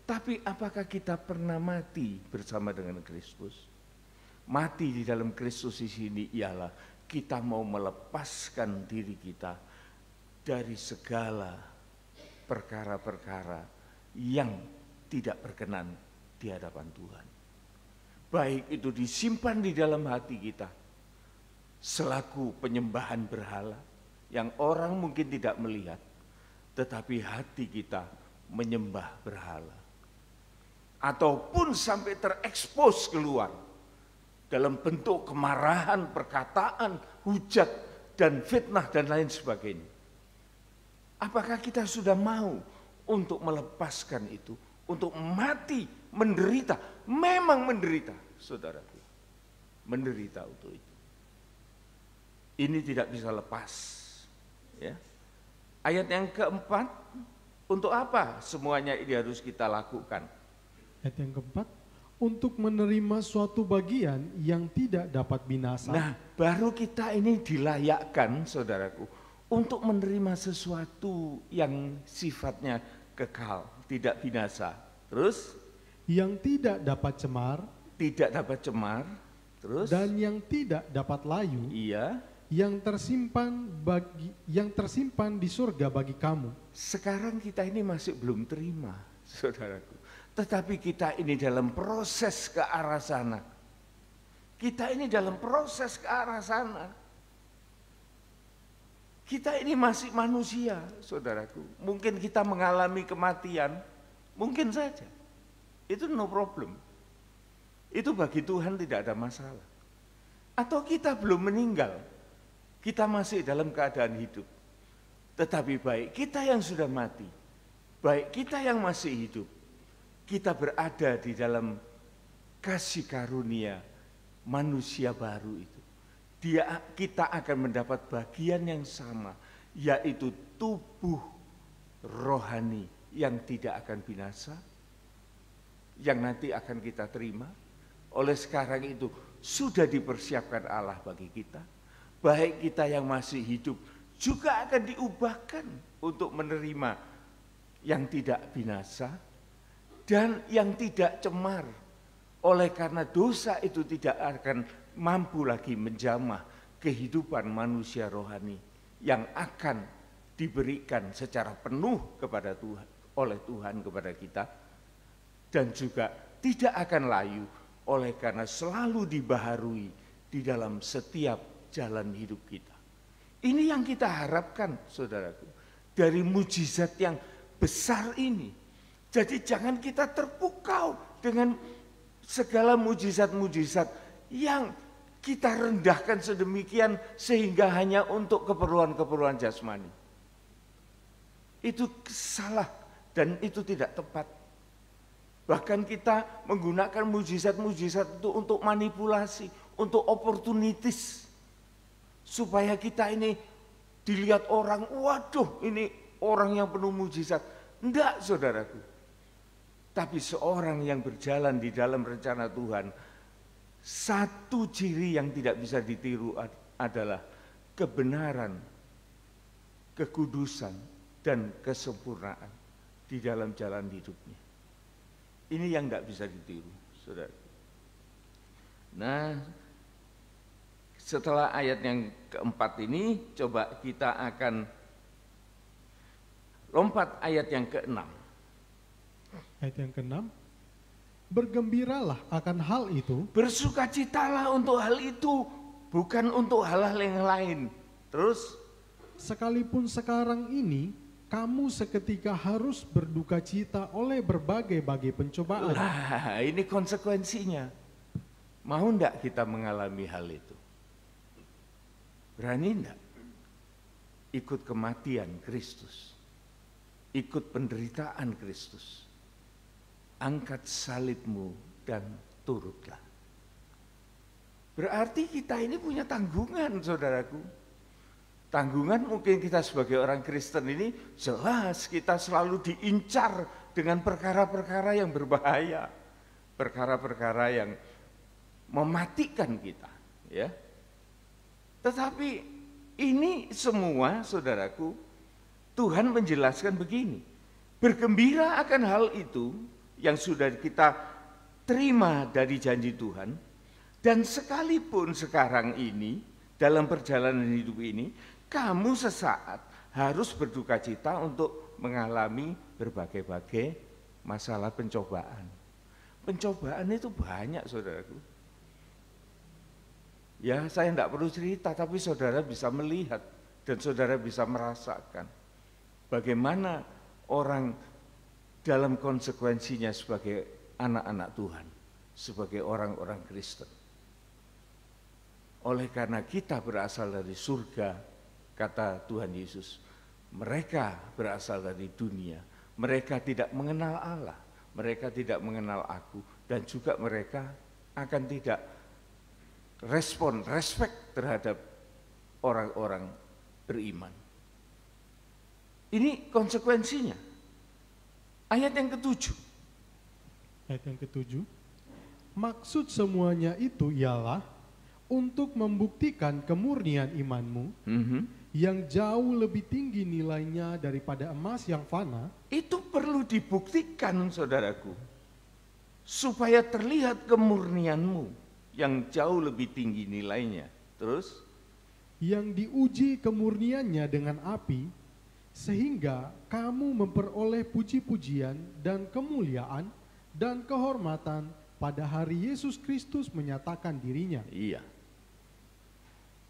Tapi apakah kita pernah mati bersama dengan Kristus? Mati di dalam Kristus di sini ialah kita mau melepaskan diri kita dari segala perkara-perkara yang tidak berkenan di hadapan Tuhan. Baik itu disimpan di dalam hati kita selaku penyembahan berhala yang orang mungkin tidak melihat, tetapi hati kita menyembah berhala. Ataupun sampai terekspos keluar dalam bentuk kemarahan, perkataan, hujat, dan fitnah dan lain sebagainya. Apakah kita sudah mau untuk melepaskan itu, untuk mati, menderita, memang menderita, saudaraku, menderita untuk itu. Ini tidak bisa lepas. Ya. Ayat yang keempat, untuk apa semuanya ini harus kita lakukan? Ayat yang keempat, untuk menerima suatu bagian yang tidak dapat binasa. Nah, baru kita ini dilayakkan, saudaraku, untuk menerima sesuatu yang sifatnya kekal, tidak binasa. Terus? Yang tidak dapat cemar. Tidak dapat cemar. Terus? Dan yang tidak dapat layu. Iya. Yang tersimpan di surga bagi kamu. Sekarang kita ini masih belum terima, saudaraku. Tetapi kita ini dalam proses ke arah sana. Kita ini dalam proses ke arah sana. Kita ini masih manusia, saudaraku. Mungkin kita mengalami kematian, mungkin saja. Itu no problem. Itu bagi Tuhan tidak ada masalah. Atau kita belum meninggal, kita masih dalam keadaan hidup. Tetapi baik kita yang sudah mati, baik kita yang masih hidup, kita berada di dalam kasih karunia manusia baru itu. Kita akan mendapat bagian yang sama, yaitu tubuh rohani yang tidak akan binasa, yang nanti akan kita terima. Oleh sekarang itu sudah dipersiapkan Allah bagi kita. Baik kita yang masih hidup juga akan diubahkan untuk menerima yang tidak binasa dan yang tidak cemar. Oleh karena dosa itu tidak akan mampu lagi menjamah kehidupan manusia rohani yang akan diberikan secara penuh kepada Tuhan, oleh Tuhan kepada kita, dan juga tidak akan layu oleh karena selalu dibaharui di dalam setiap jalan hidup kita. Ini yang kita harapkan, saudaraku, dari mujizat yang besar ini. Jadi jangan kita terpukau dengan segala mujizat-mujizat yang kita rendahkan sedemikian sehingga hanya untuk keperluan-keperluan jasmani. Itu salah dan itu tidak tepat. Bahkan kita menggunakan mujizat-mujizat itu untuk manipulasi, untuk opportunities. Supaya kita ini dilihat orang, waduh ini orang yang penuh mujizat. Enggak, saudaraku. Tapi seorang yang berjalan di dalam rencana Tuhan, satu ciri yang tidak bisa ditiru adalah kebenaran, kekudusan, dan kesempurnaan di dalam jalan hidupnya. Ini yang tidak bisa ditiru, saudara. Nah, setelah ayat yang keempat ini, coba kita akan lompat ayat yang keenam. Ayat yang keenam, bergembiralah akan hal itu. Bersukacitalah untuk hal itu, bukan untuk hal-hal yang lain. Terus, sekalipun sekarang ini kamu seketika harus berduka cita oleh berbagai-bagai pencobaan. lah ini konsekuensinya. Mau enggak kita mengalami hal itu? Berani enggak? Ikut kematian Kristus, ikut penderitaan Kristus. Angkat salibmu dan turutlah. Berarti kita ini punya tanggungan, saudaraku. Tanggungan mungkin kita sebagai orang Kristen ini jelas kita selalu diincar dengan perkara-perkara yang berbahaya. Perkara-perkara yang mematikan kita. Ya. Tetapi ini semua, saudaraku, Tuhan menjelaskan begini. Bergembira akan hal itu yang sudah kita terima dari janji Tuhan, dan sekalipun sekarang ini dalam perjalanan hidup ini kamu sesaat harus berduka cita untuk mengalami berbagai-bagai masalah pencobaan. Pencobaan itu banyak, saudaraku. Ya, saya tidak perlu cerita, tapi saudara bisa melihat dan saudara bisa merasakan bagaimana orang dalam konsekuensinya sebagai anak-anak Tuhan, sebagai orang-orang Kristen. Oleh karena kita berasal dari surga, kata Tuhan Yesus, mereka berasal dari dunia, mereka tidak mengenal Allah, mereka tidak mengenal aku, dan juga mereka akan tidak respect terhadap orang-orang beriman. Ini konsekuensinya. Ayat yang ketujuh. Ayat yang ketujuh. Maksud semuanya itu ialah untuk membuktikan kemurnian imanmu yang jauh lebih tinggi nilainya daripada emas yang fana. Itu perlu dibuktikan, saudaraku, supaya terlihat kemurnianmu yang jauh lebih tinggi nilainya. Terus, yang diuji kemurniannya dengan api, sehingga kamu memperoleh puji-pujian dan kemuliaan dan kehormatan pada hari Yesus Kristus menyatakan dirinya. Iya.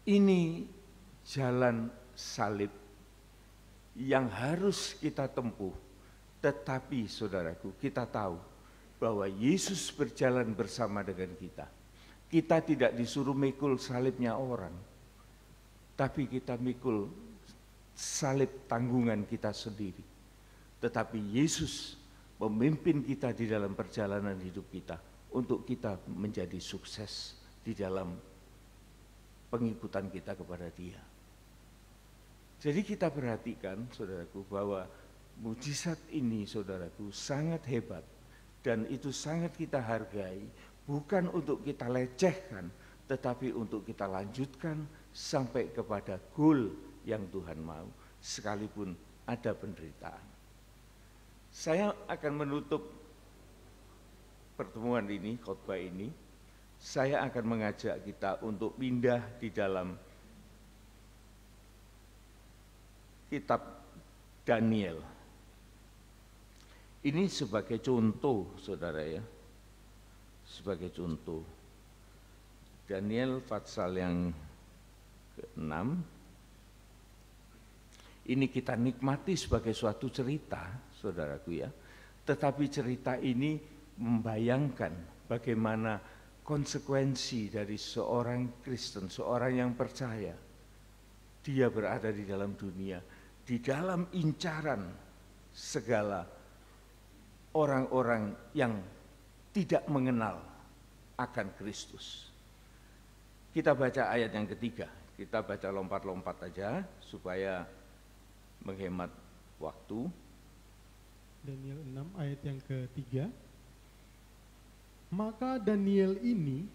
Ini jalan salib yang harus kita tempuh. Tetapi saudaraku, kita tahu bahwa Yesus berjalan bersama dengan kita. Kita tidak disuruh mikul salibnya orang, tapi kita mikul salib tanggungan kita sendiri. Tetapi Yesus memimpin kita di dalam perjalanan hidup kita untuk kita menjadi sukses di dalam pengikutan kita kepada Dia. Jadi kita perhatikan, saudaraku, bahwa mujizat ini, saudaraku, sangat hebat dan itu sangat kita hargai, bukan untuk kita lecehkan, tetapi untuk kita lanjutkan sampai kepada goal yang Tuhan mau, sekalipun ada penderitaan. Saya akan menutup pertemuan ini, khotbah ini. Saya akan mengajak kita untuk pindah di dalam kitab Daniel. Ini sebagai contoh, saudara ya. Sebagai contoh. Daniel pasal yang ke-6. Ini kita nikmati sebagai suatu cerita, saudaraku ya. Tetapi cerita ini membayangkan bagaimana konsekuensi dari seorang Kristen, seorang yang percaya. Dia berada di dalam dunia, di dalam incaran segala orang-orang yang tidak mengenal akan Kristus. Kita baca ayat yang ketiga, kita baca lompat-lompat aja supaya menghemat waktu. Daniel 6 ayat yang ketiga. Maka Daniel ini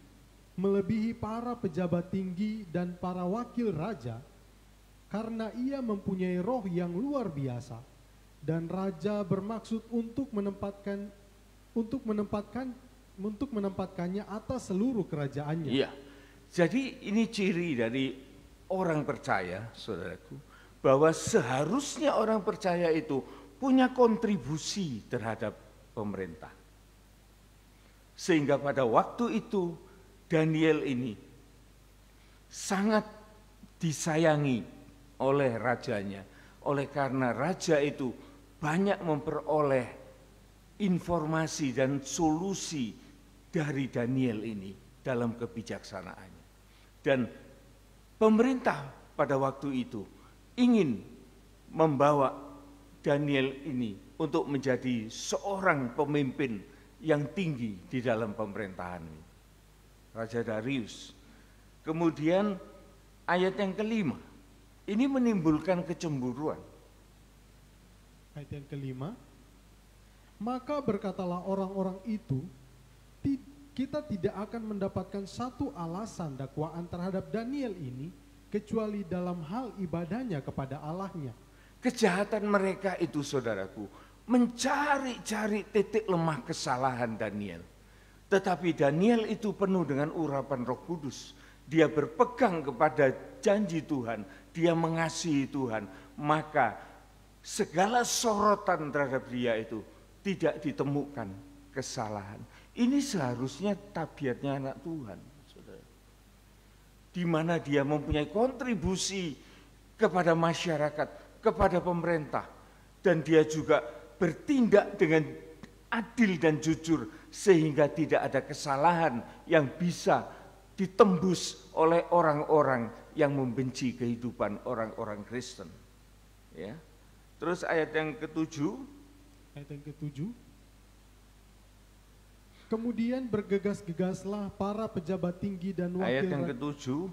melebihi para pejabat tinggi dan para wakil raja, karena ia mempunyai roh yang luar biasa, dan raja bermaksud untuk menempatkannya atas seluruh kerajaannya. Iya. Jadi ini ciri dari orang percaya, saudaraku, bahwa seharusnya orang percaya itu punya kontribusi terhadap pemerintah. Sehingga pada waktu itu Daniel ini sangat disayangi oleh rajanya. Oleh karena raja itu banyak memperoleh informasi dan solusi dari Daniel ini dalam kebijaksanaannya. Dan pemerintah pada waktu itu ingin membawa Daniel ini untuk menjadi seorang pemimpin yang tinggi di dalam pemerintahan ini. Raja Darius. Kemudian ayat yang kelima, ini menimbulkan kecemburuan. Ayat yang kelima, maka berkatalah orang-orang itu, kita tidak akan mendapatkan satu alasan dakwaan terhadap Daniel ini, kecuali dalam hal ibadahnya kepada Allahnya. Kejahatan mereka itu, saudaraku, mencari-cari titik lemah kesalahan Daniel. Tetapi Daniel itu penuh dengan urapan Roh Kudus. Dia berpegang kepada janji Tuhan, dia mengasihi Tuhan, maka segala sorotan terhadap dia itu tidak ditemukan kesalahan. Ini seharusnya tabiatnya anak Tuhan, saudara. Di mana dia mempunyai kontribusi kepada masyarakat, kepada pemerintah, dan dia juga bertindak dengan adil dan jujur sehingga tidak ada kesalahan yang bisa ditembus oleh orang-orang yang membenci kehidupan orang-orang Kristen. Ya. Terus ayat yang ke-7. Ayat yang ke-7. Kemudian bergegas-gegaslah para pejabat tinggi dan wakil ayat yang ke-7.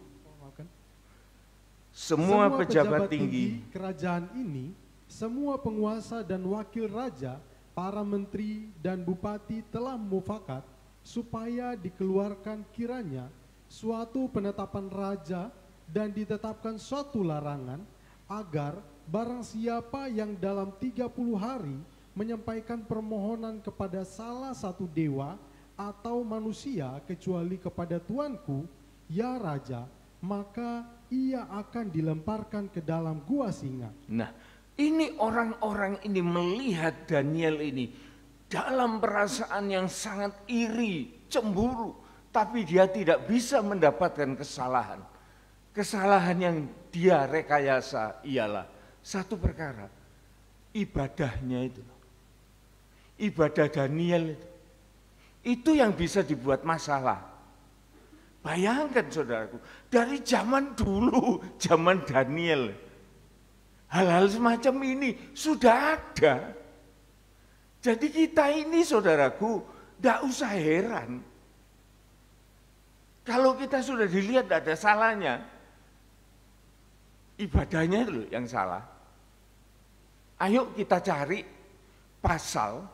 Semua pejabat tinggi kerajaan ini, semua penguasa dan wakil raja, para menteri dan bupati telah mufakat supaya dikeluarkan kiranya suatu penetapan raja dan ditetapkan suatu larangan agar barang siapa yang dalam 30 hari menyampaikan permohonan kepada salah satu dewa atau manusia kecuali kepada tuanku, ya raja, maka ia akan dilemparkan ke dalam gua singa. Nah, ini orang-orang ini melihat Daniel ini dalam perasaan yang sangat iri, cemburu, tapi dia tidak bisa mendapatkan kesalahan. Kesalahan yang dia rekayasa ialah satu perkara, ibadahnya itu. Ibadah Daniel itu yang bisa dibuat masalah. Bayangkan saudaraku, dari zaman dulu, zaman Daniel, Hal-hal semacam ini sudah ada. Jadi kita ini saudaraku, tidak usah heran. Kalau kita sudah dilihat tidak ada salahnya, ibadahnya loh yang salah. Ayo kita cari pasal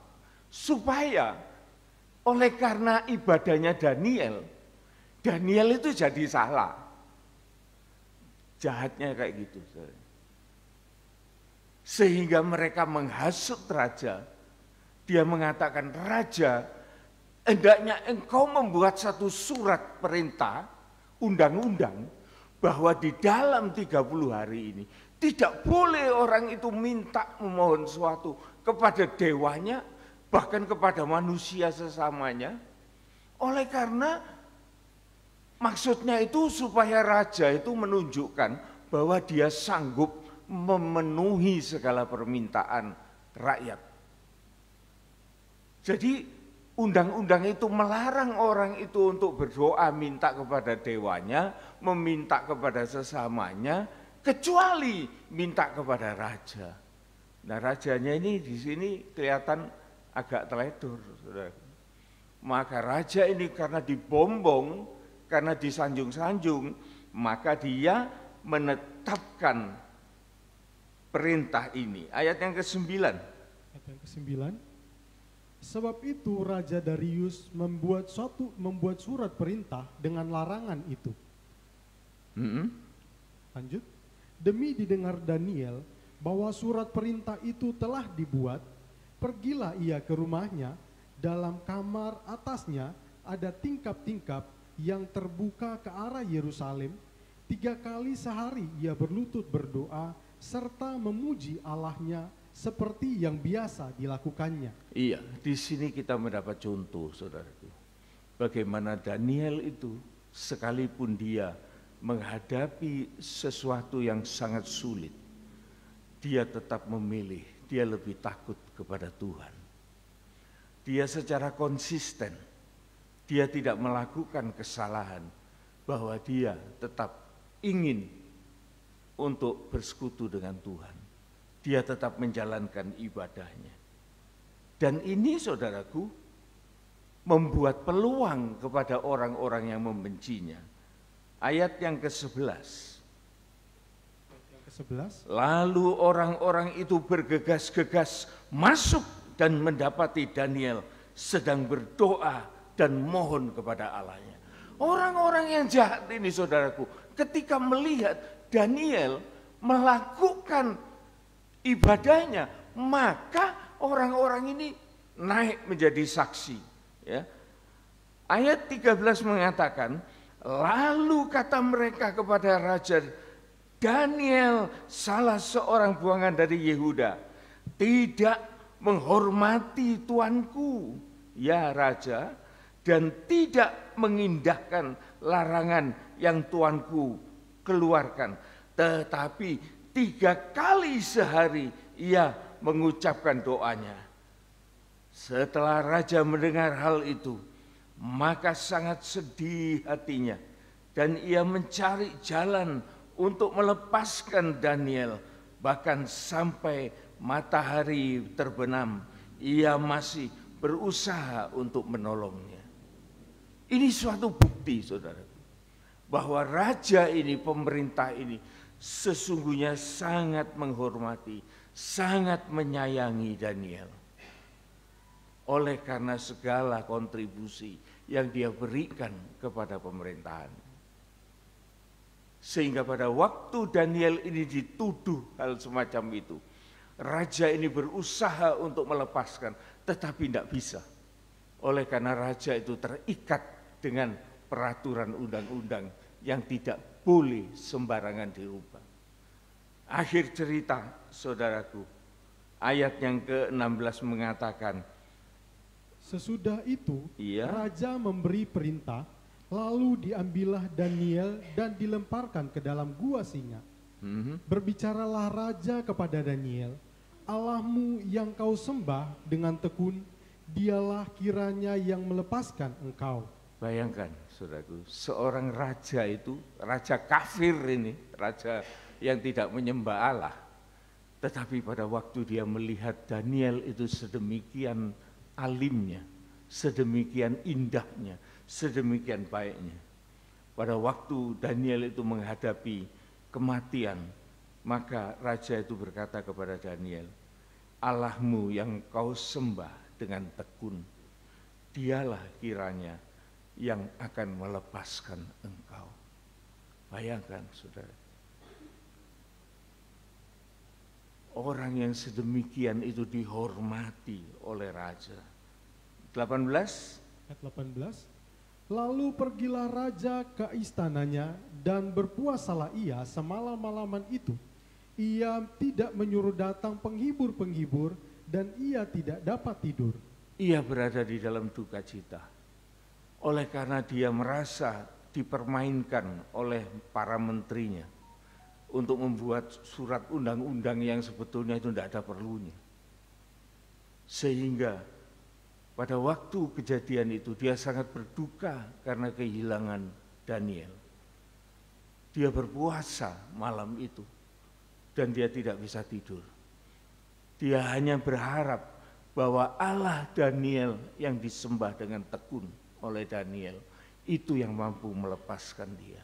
supaya oleh karena ibadahnya Daniel itu jadi salah. Jahatnya kayak gitu. Sehingga mereka menghasut raja. Dia mengatakan, raja, hendaknya engkau membuat satu surat perintah, undang-undang, bahwa di dalam 30 hari ini, tidak boleh orang itu minta memohon sesuatu kepada dewanya, bahkan kepada manusia sesamanya. Oleh karena maksudnya itu supaya raja itu menunjukkan bahwa dia sanggup memenuhi segala permintaan rakyat. Jadi undang-undang itu melarang orang itu untuk berdoa minta kepada dewanya, meminta kepada sesamanya, kecuali minta kepada raja. Nah, rajanya ini di sini kelihatan agak teledor, saudara. Maka raja ini karena dibombong, karena disanjung-sanjung, maka dia menetapkan perintah ini. Ayat yang ke-9. Ayat yang ke-9. Sebab itu Raja Darius membuat surat perintah dengan larangan itu. Lanjut. Demi didengar Daniel bahwa surat perintah itu telah dibuat, pergilah ia ke rumahnya, dalam kamar atasnya ada tingkap-tingkap yang terbuka ke arah Yerusalem. 3 kali sehari ia berlutut berdoa serta memuji Allahnya seperti yang biasa dilakukannya. Iya, di sini kita mendapat contoh, saudaraku. Bagaimana Daniel itu sekalipun dia menghadapi sesuatu yang sangat sulit, dia tetap memilih, dia lebih takut kepada Tuhan. Dia secara konsisten, dia tidak melakukan kesalahan, bahwa dia tetap ingin untuk bersekutu dengan Tuhan. Dia tetap menjalankan ibadahnya. Dan ini saudaraku, membuat peluang kepada orang-orang yang membencinya. Ayat yang ke-11. Lalu orang-orang itu bergegas-gegas masuk dan mendapati Daniel sedang berdoa dan mohon kepada Allahnya. Orang-orang yang jahat ini saudaraku, ketika melihat Daniel melakukan ibadahnya, maka orang-orang ini naik menjadi saksi. Ya. Ayat 13 mengatakan, lalu kata mereka kepada Raja Daniel, salah seorang buangan dari Yehuda, tidak menghormati tuanku, ya Raja, dan tidak mengindahkan larangan yang tuanku keluarkan. Tetapi 3 kali sehari ia mengucapkan doanya. Setelah raja mendengar hal itu, maka sangat sedih hatinya. Dan ia mencari jalan untuk melepaskan Daniel. Bahkan sampai matahari terbenam, ia masih berusaha untuk menolongnya. Ini suatu bukti, saudara, bahwa raja ini, pemerintah ini, sesungguhnya sangat menghormati, sangat menyayangi Daniel. Oleh karena segala kontribusi yang dia berikan kepada pemerintahan. Sehingga pada waktu Daniel ini dituduh hal semacam itu, raja ini berusaha untuk melepaskan, tetapi tidak bisa. Oleh karena raja itu terikat dengan peraturan undang-undang yang tidak boleh sembarangan dirubah. Akhir cerita, saudaraku, ayat yang ke-16 mengatakan, sesudah itu raja memberi perintah, lalu diambillah Daniel dan dilemparkan ke dalam gua singa. Berbicaralah raja kepada Daniel, Allahmu yang kau sembah dengan tekun, dialah kiranya yang melepaskan engkau. Bayangkan, saudaraku, seorang raja itu, raja kafir ini, raja yang tidak menyembah Allah, Tetapi pada waktu dia melihat Daniel itu sedemikian alimnya, sedemikian indahnya, sedemikian baiknya. Pada waktu Daniel itu menghadapi kematian, maka raja itu berkata kepada Daniel, Allahmu yang kau sembah dengan tekun, dialah kiranya yang akan melepaskan engkau. Bayangkan saudara, orang yang sedemikian itu dihormati oleh raja. 18. Ayat 18. Lalu pergilah raja ke istananya dan berpuasalah ia semalam-malaman itu. Ia tidak menyuruh datang penghibur-penghibur dan ia tidak dapat tidur. Ia berada di dalam duka cita. Oleh karena dia merasa dipermainkan oleh para menterinya untuk membuat surat undang-undang yang sebetulnya itu tidak ada perlunya. Sehingga pada waktu kejadian itu dia sangat berduka karena kehilangan Daniel. Dia berpuasa malam itu dan dia tidak bisa tidur. Dia hanya berharap bahwa Allah Daniel yang disembah dengan tekun oleh Daniel itu yang mampu melepaskan dia.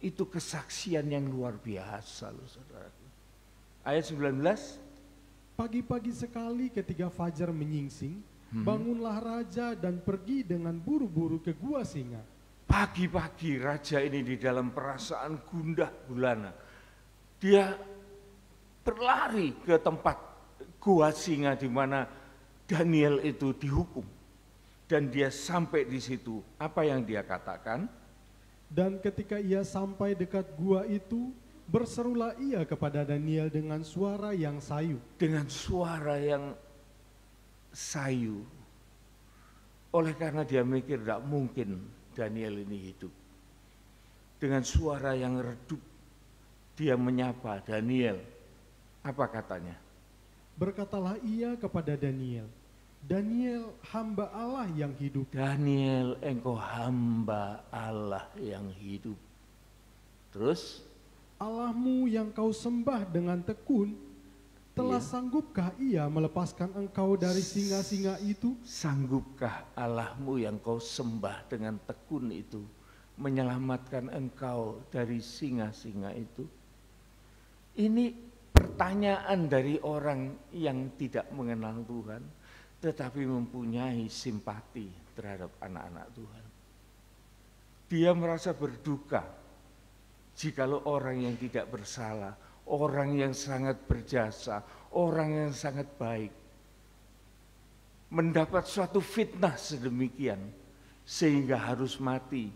Itu kesaksian yang luar biasa loh saudaraku. Ayat 19. Pagi-pagi sekali ketika fajar menyingsing, bangunlah raja dan pergi dengan buru-buru ke gua singa. Pagi-pagi raja ini di dalam perasaan gundah gulana. Dia berlari ke tempat gua singa di mana Daniel itu dihukum. Dan dia sampai di situ, apa yang dia katakan? Dan ketika ia sampai dekat gua itu, berserulah ia kepada Daniel dengan suara yang sayu. Dengan suara yang sayu. Oleh karena dia mikir tidak mungkin Daniel ini hidup. Dengan suara yang redup, dia menyapa Daniel. Apa katanya? Berkatalah ia kepada Daniel, Daniel, hamba Allah yang hidup. Daniel, engkau hamba Allah yang hidup. Terus? Allahmu yang kau sembah dengan tekun, telah sanggupkah ia melepaskan engkau dari singa-singa itu? Sanggupkah Allahmu yang kau sembah dengan tekun itu menyelamatkan engkau dari singa-singa itu? Ini pertanyaan dari orang yang tidak mengenal Tuhan, tetapi mempunyai simpati terhadap anak-anak Tuhan. Dia merasa berduka jikalau orang yang tidak bersalah, orang yang sangat berjasa, orang yang sangat baik, mendapat suatu fitnah sedemikian sehingga harus mati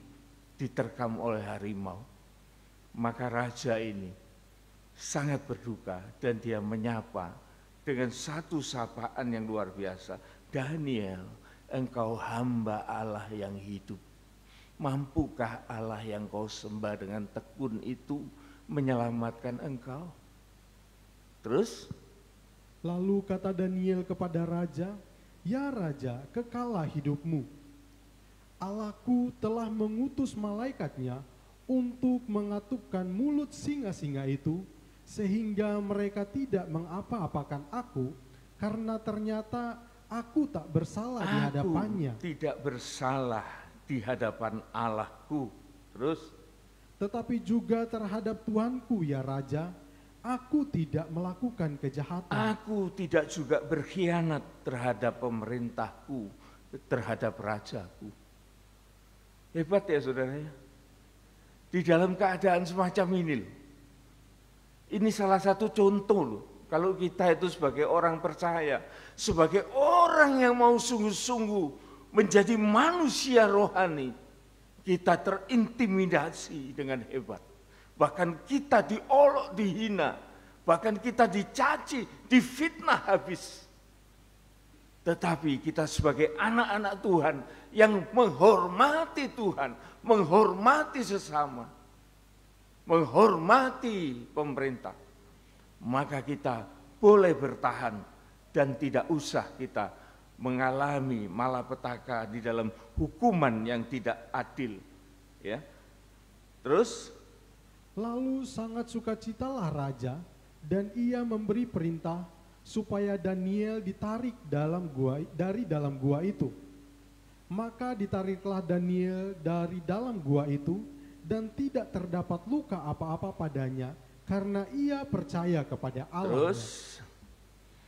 diterkam oleh harimau. Maka raja ini sangat berduka dan dia menyapa dengan satu sapaan yang luar biasa. Daniel, engkau hamba Allah yang hidup. Mampukah Allah yang kau sembah dengan tekun itu menyelamatkan engkau? Terus? Lalu kata Daniel kepada raja, ya raja, kekalah hidupmu. Allahku telah mengutus malaikatnya untuk mengatupkan mulut singa-singa itu, sehingga mereka tidak mengapa-apakan aku, karena ternyata aku tak bersalah di hadapannya. Aku tidak bersalah di hadapan Allahku. Terus? Tetapi juga terhadap Tuanku ya Raja, aku tidak melakukan kejahatan. Aku tidak juga berkhianat terhadap pemerintahku, terhadap rajaku. Hebat ya saudara ya. Di dalam keadaan semacam ini loh. Ini salah satu contoh loh, kalau kita itu sebagai orang percaya, sebagai orang yang mau sungguh-sungguh menjadi manusia rohani, kita terintimidasi dengan hebat. Bahkan kita diolok, dihina, bahkan kita dicaci, difitnah habis. Tetapi kita sebagai anak-anak Tuhan yang menghormati Tuhan, menghormati sesama, menghormati pemerintah, maka kita boleh bertahan dan tidak usah kita mengalami malapetaka di dalam hukuman yang tidak adil. Ya. Terus? Lalu sangat sukacitalah raja dan ia memberi perintah supaya Daniel ditarik dari dalam gua itu. Maka ditariklah Daniel dari dalam gua itu, dan tidak terdapat luka apa-apa padanya, karena ia percaya kepada Allah. Terus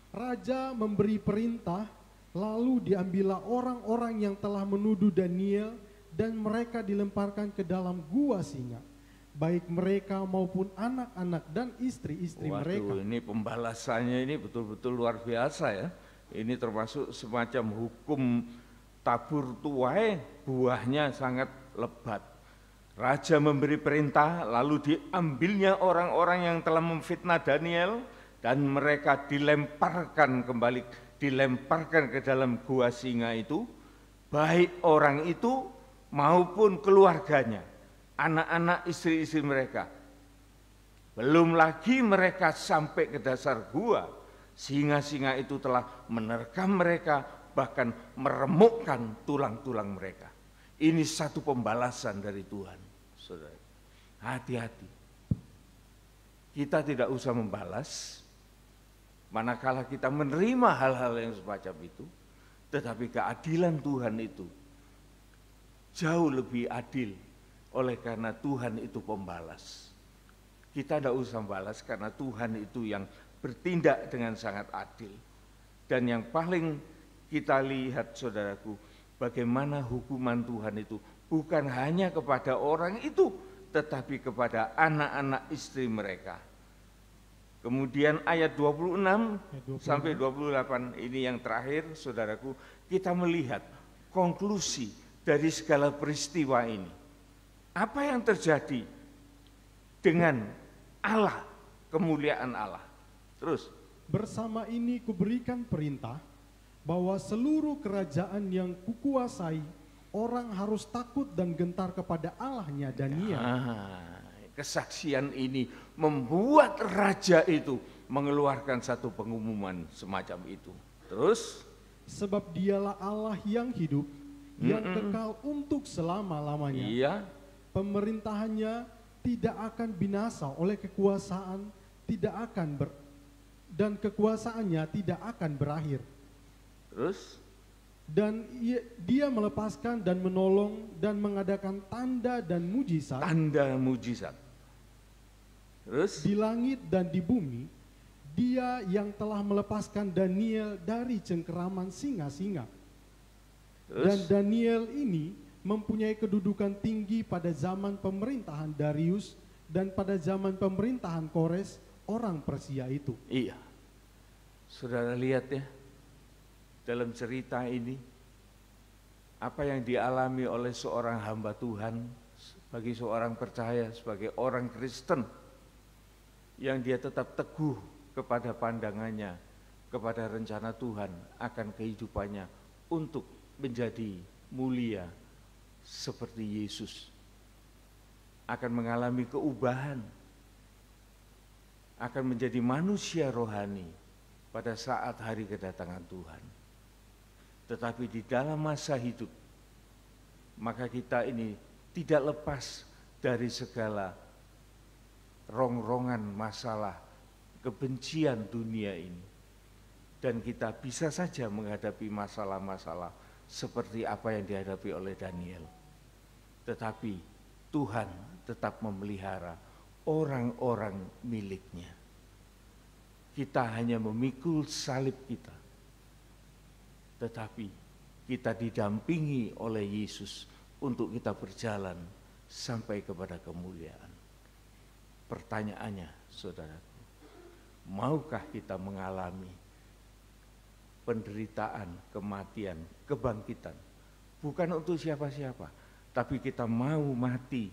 Raja memberi perintah, lalu diambillah orang-orang yang telah menuduh Daniel, dan mereka dilemparkan ke dalam gua singa, baik mereka maupun anak-anak dan istri-istri mereka. waduh, ini pembalasannya ini betul-betul luar biasa ya. Ini termasuk semacam hukum tabur tuai, buahnya sangat lebat. Raja memberi perintah, lalu diambilnya orang-orang yang telah memfitnah Daniel, dan mereka dilemparkan ke dalam gua singa itu, baik orang itu maupun keluarganya, anak-anak, istri-istri mereka. Belum lagi mereka sampai ke dasar gua, singa-singa itu telah menerkam mereka, bahkan meremukkan tulang-tulang mereka. Ini satu pembalasan dari Tuhan, saudara. Hati-hati. Kita tidak usah membalas, manakala kita menerima hal-hal yang semacam itu, tetapi keadilan Tuhan itu jauh lebih adil, oleh karena Tuhan itu pembalas. Kita tidak usah membalas karena Tuhan itu yang bertindak dengan sangat adil. Dan yang paling kita lihat, saudaraku, bagaimana hukuman Tuhan itu bukan hanya kepada orang itu, tetapi kepada anak-anak istri mereka. Kemudian ayat 26 sampai 28 ini yang terakhir, saudaraku, kita melihat konklusi dari segala peristiwa ini. Apa yang terjadi dengan Allah, kemuliaan Allah. Terus, Bersama ini kuberikan perintah bahwa seluruh kerajaan yang kukuasai, orang harus takut dan gentar kepada Allahnya Daniel. Kesaksian ini membuat raja itu mengeluarkan satu pengumuman semacam itu. Terus, Sebab dialah Allah yang hidup, yang kekal untuk selama-lamanya. iya, Pemerintahannya tidak akan binasa oleh kekuasaan, dan kekuasaannya tidak akan berakhir. terus, Dan dia melepaskan dan menolong dan mengadakan tanda dan mujizat tanda mujizat. Terus, di langit dan di bumi. Dia yang telah melepaskan Daniel dari cengkeraman singa-singa. Dan terus, Daniel ini mempunyai kedudukan tinggi pada zaman pemerintahan Darius dan pada zaman pemerintahan Kores, orang Persia itu. iya. Saudara lihat ya, dalam cerita ini, apa yang dialami oleh seorang hamba Tuhan, bagi seorang percaya, sebagai orang Kristen, yang dia tetap teguh kepada pandangannya, kepada rencana Tuhan akan kehidupannya untuk menjadi mulia seperti Yesus, akan mengalami keubahan, akan menjadi manusia rohani pada saat hari kedatangan Tuhan. Tetapi di dalam masa hidup, maka kita ini tidak lepas dari segala rongrongan masalah, kebencian dunia ini. Dan kita bisa saja menghadapi masalah-masalah seperti apa yang dihadapi oleh Daniel. Tetapi Tuhan tetap memelihara orang-orang miliknya. Kita hanya memikul salib kita, tetapi kita didampingi oleh Yesus untuk kita berjalan sampai kepada kemuliaan. Pertanyaannya, saudaraku, maukah kita mengalami penderitaan, kematian, kebangkitan? Bukan untuk siapa-siapa, tapi kita mau mati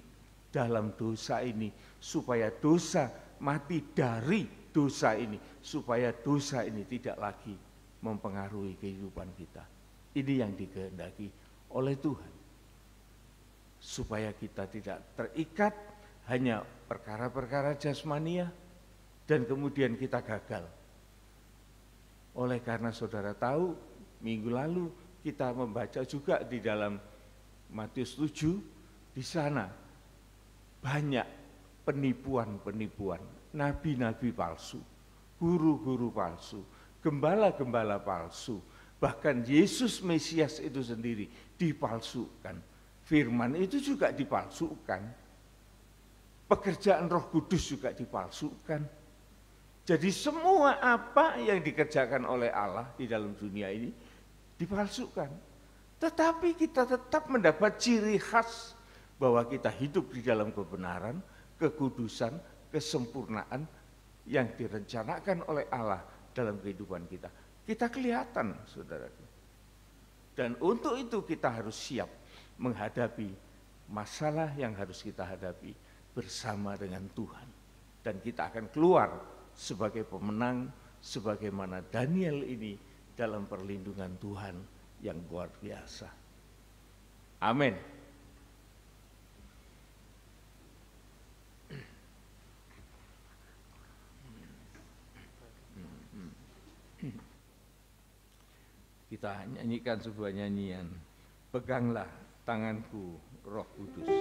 dalam dosa ini, supaya dosa mati dari dosa ini, supaya dosa ini tidak lagi mempengaruhi kehidupan kita. Ini yang dikehendaki oleh Tuhan, supaya kita tidak terikat hanya perkara-perkara jasmania dan kemudian kita gagal. Oleh karena saudara tahu, minggu lalu kita membaca juga di dalam Matius 7, di sana banyak penipuan-penipuan, nabi-nabi palsu, guru-guru palsu, gembala-gembala palsu, bahkan Yesus Mesias itu sendiri dipalsukan. Firman itu juga dipalsukan. Pekerjaan Roh Kudus juga dipalsukan. Jadi semua apa yang dikerjakan oleh Allah di dalam dunia ini dipalsukan. Tetapi kita tetap mendapat ciri khas bahwa kita hidup di dalam kebenaran, kekudusan, kesempurnaan yang direncanakan oleh Allah dalam kehidupan kita. Kita kelihatan, saudaraku. Dan untuk itu kita harus siap menghadapi masalah yang harus kita hadapi bersama dengan Tuhan. Dan kita akan keluar sebagai pemenang, sebagaimana Daniel ini dalam perlindungan Tuhan yang luar biasa. Amin. Kita nyanyikan sebuah nyanyian. Peganglah tanganku, Roh Kudus.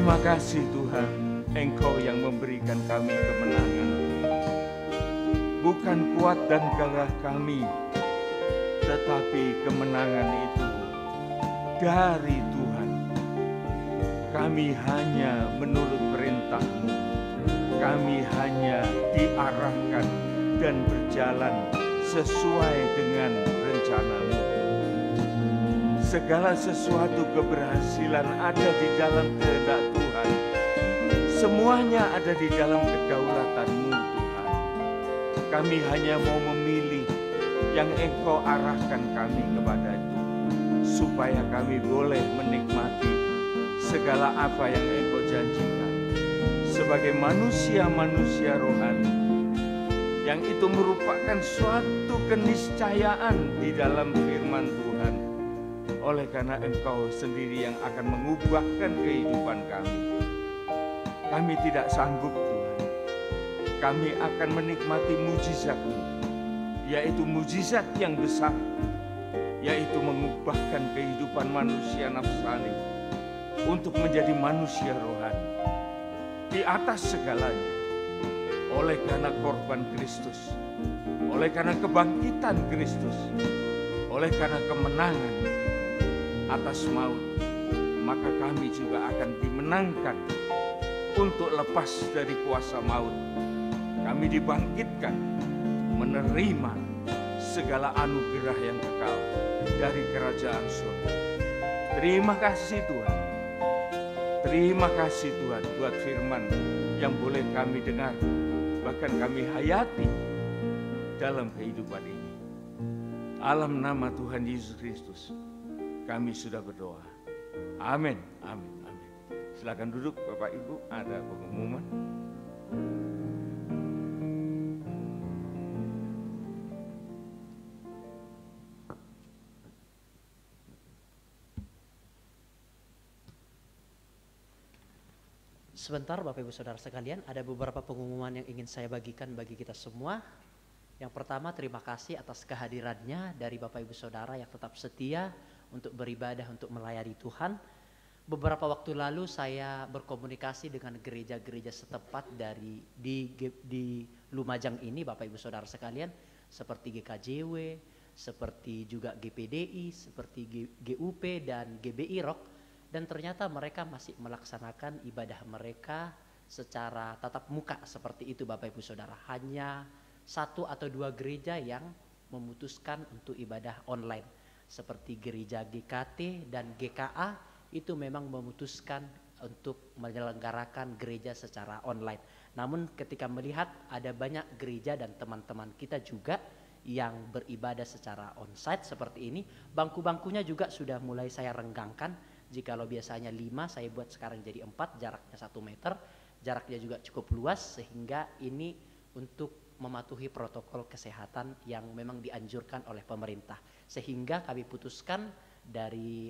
Terima kasih Tuhan, Engkau yang memberikan kami kemenangan. Bukan kuat dan gagah kami, tetapi kemenangan itu dari Tuhan. Kami hanya menurut perintah-Mu. Kami hanya diarahkan dan berjalan sesuai dengan rencana-Mu. Segala sesuatu keberhasilan ada di dalam kehendak Tuhan. Semuanya ada di dalam kedaulatan-Mu Tuhan. Kami hanya mau memilih yang Engkau arahkan kami kepada itu, supaya kami boleh menikmati segala apa yang Engkau janjikan sebagai manusia-manusia rohani, yang itu merupakan suatu keniscayaan di dalam firman Tuhan. Oleh karena Engkau sendiri yang akan mengubahkan kehidupan kami. Kami tidak sanggup Tuhan. Kami akan menikmati mujizat-Mu, yaitu mujizat yang besar, yaitu mengubahkan kehidupan manusia nafsani untuk menjadi manusia rohani. Di atas segalanya, oleh karena korban Kristus, oleh karena kebangkitan Kristus, oleh karena kemenangan atas maut, maka kami juga akan dimenangkan untuk lepas dari kuasa maut. Kami dibangkitkan menerima segala anugerah yang kekal dari kerajaan surga. Terima kasih Tuhan. Terima kasih Tuhan buat firman yang boleh kami dengar, bahkan kami hayati dalam kehidupan ini. Dalam nama Tuhan Yesus Kristus, kami sudah berdoa. Amin, amin, amin. Silakan duduk Bapak Ibu, ada pengumuman. Sebentar Bapak Ibu Saudara sekalian, ada beberapa pengumuman yang ingin saya bagikan bagi kita semua. Yang pertama, terima kasih atas kehadirannya dari Bapak Ibu Saudara yang tetap setia untuk beribadah, untuk melayani Tuhan. Beberapa waktu lalu saya berkomunikasi dengan gereja-gereja setempat di Lumajang ini Bapak Ibu Saudara sekalian, seperti GKJW, seperti juga GPDI, seperti GUP dan GBI Rock. Dan ternyata mereka masih melaksanakan ibadah mereka secara tatap muka seperti itu Bapak Ibu Saudara. Hanya 1 atau 2 gereja yang memutuskan untuk ibadah online. Seperti gereja GKT dan GKA itu memang memutuskan untuk menyelenggarakan gereja secara online. Namun ketika melihat ada banyak gereja dan teman-teman kita juga yang beribadah secara onsite seperti ini, bangku-bangkunya juga sudah mulai saya renggangkan. Jikalau biasanya 5, saya buat sekarang jadi 4, jaraknya 1 meter. Jaraknya juga cukup luas sehingga ini untuk mematuhi protokol kesehatan yang memang dianjurkan oleh pemerintah. Sehingga kami putuskan dari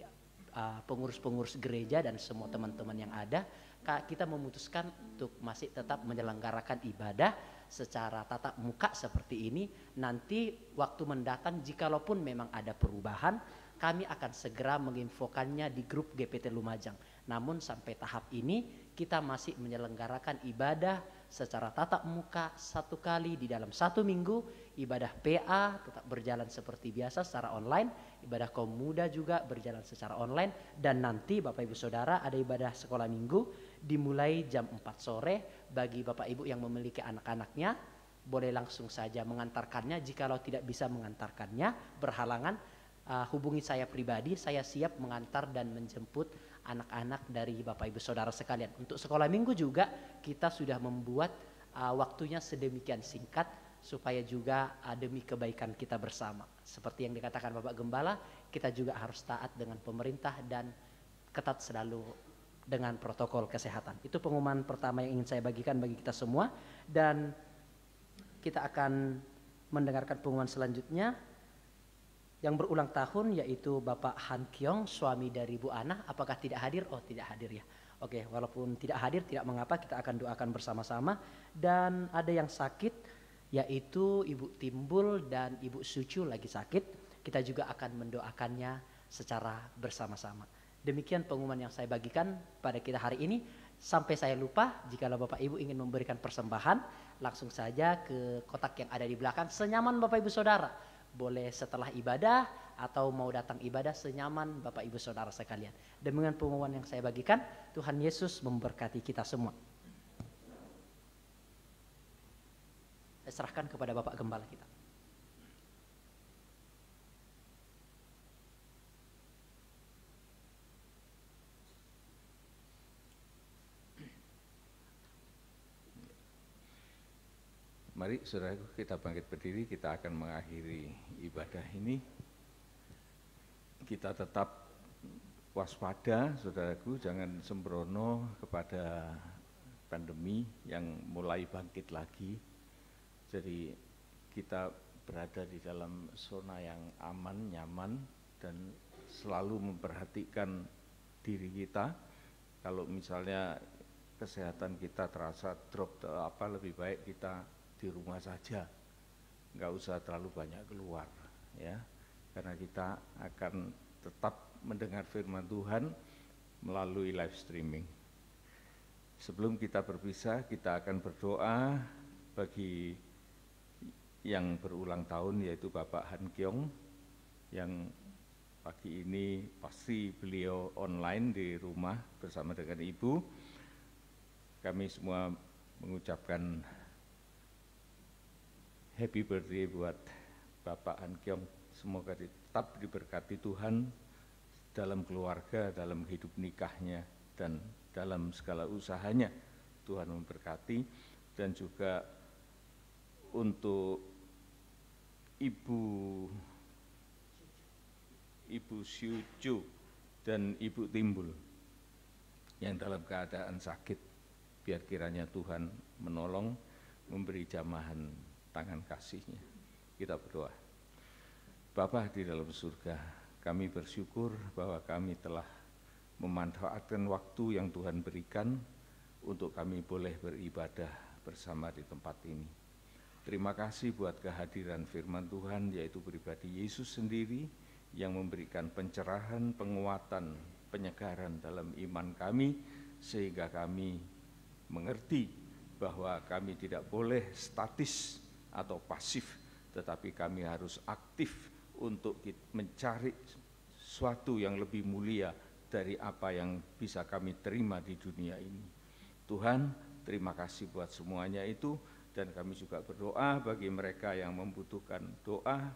pengurus-pengurus gereja dan semua teman-teman yang ada, kita memutuskan untuk masih tetap menyelenggarakan ibadah secara tatap muka seperti ini. Nanti waktu mendatang jikalaupun memang ada perubahan, kami akan segera menginfokannya di grup GPT Lumajang. Namun sampai tahap ini kita masih menyelenggarakan ibadah secara tatap muka 1 kali di dalam 1 minggu. Ibadah PA tetap berjalan seperti biasa secara online. Ibadah kaum muda juga berjalan secara online. Dan nanti Bapak Ibu Saudara ada ibadah sekolah minggu dimulai jam 4 sore. Bagi Bapak Ibu yang memiliki anak-anaknya boleh langsung saja mengantarkannya. Jikalau tidak bisa mengantarkannya berhalangan, hubungi saya pribadi, saya siap mengantar dan menjemput anak-anak dari Bapak Ibu Saudara sekalian. Untuk sekolah minggu juga kita sudah membuat waktunya sedemikian singkat supaya juga demi kebaikan kita bersama. Seperti yang dikatakan Bapak Gembala, kita juga harus taat dengan pemerintah dan ketat selalu dengan protokol kesehatan. Itu pengumuman pertama yang ingin saya bagikan bagi kita semua, dan kita akan mendengarkan pengumuman selanjutnya yang berulang tahun, yaitu Bapak Han Kyong, suami dari Bu Ana. Apakah tidak hadir? Oh, tidak hadir ya. Oke, walaupun tidak hadir tidak mengapa, kita akan doakan bersama-sama. Dan ada yang sakit, yaitu Ibu Timbul dan Ibu Sucu lagi sakit. Kita juga akan mendoakannya secara bersama-sama. Demikian pengumuman yang saya bagikan pada kita hari ini. Sampai saya lupa, jikalau Bapak Ibu ingin memberikan persembahan, langsung saja ke kotak yang ada di belakang. Senyaman Bapak Ibu Saudara. Boleh setelah ibadah atau mau datang ibadah, senyaman Bapak Ibu Saudara sekalian. Demikian pengumuman yang saya bagikan. Tuhan Yesus memberkati kita semua. Saya serahkan kepada Bapak Gembala kita. Mari saudaraku, kita bangkit berdiri, kita akan mengakhiri ibadah ini. Kita tetap waspada saudaraku, jangan sembrono kepada pandemi yang mulai bangkit lagi. Jadi kita berada di dalam zona yang aman, nyaman, dan selalu memperhatikan diri kita. Kalau misalnya kesehatan kita terasa drop lebih baik kita di rumah saja, nggak usah terlalu banyak keluar, ya, karena kita akan tetap mendengar firman Tuhan melalui live streaming. Sebelum kita berpisah, kita akan berdoa bagi yang berulang tahun, yaitu Bapak Han Kyong, yang pagi ini pasti beliau online di rumah bersama dengan Ibu. Kami semua mengucapkan happy birthday buat Bapak Han Kyong. Semoga tetap diberkati Tuhan dalam keluarga, dalam hidup nikahnya, dan dalam segala usahanya. Tuhan memberkati. Dan juga untuk Ibu Syuju dan Ibu Timbul yang dalam keadaan sakit, biar kiranya Tuhan menolong, memberi jamahan tangan kasih-Nya. Kita berdoa. Bapa di dalam surga, kami bersyukur bahwa kami telah memanfaatkan waktu yang Tuhan berikan untuk kami boleh beribadah bersama di tempat ini. Terima kasih buat kehadiran firman Tuhan, yaitu pribadi Yesus sendiri yang memberikan pencerahan, penguatan, penyegaran dalam iman kami, sehingga kami mengerti bahwa kami tidak boleh statis atau pasif, tetapi kami harus aktif untuk mencari sesuatu yang lebih mulia dari apa yang bisa kami terima di dunia ini. Tuhan, terima kasih buat semuanya itu, dan kami juga berdoa bagi mereka yang membutuhkan doa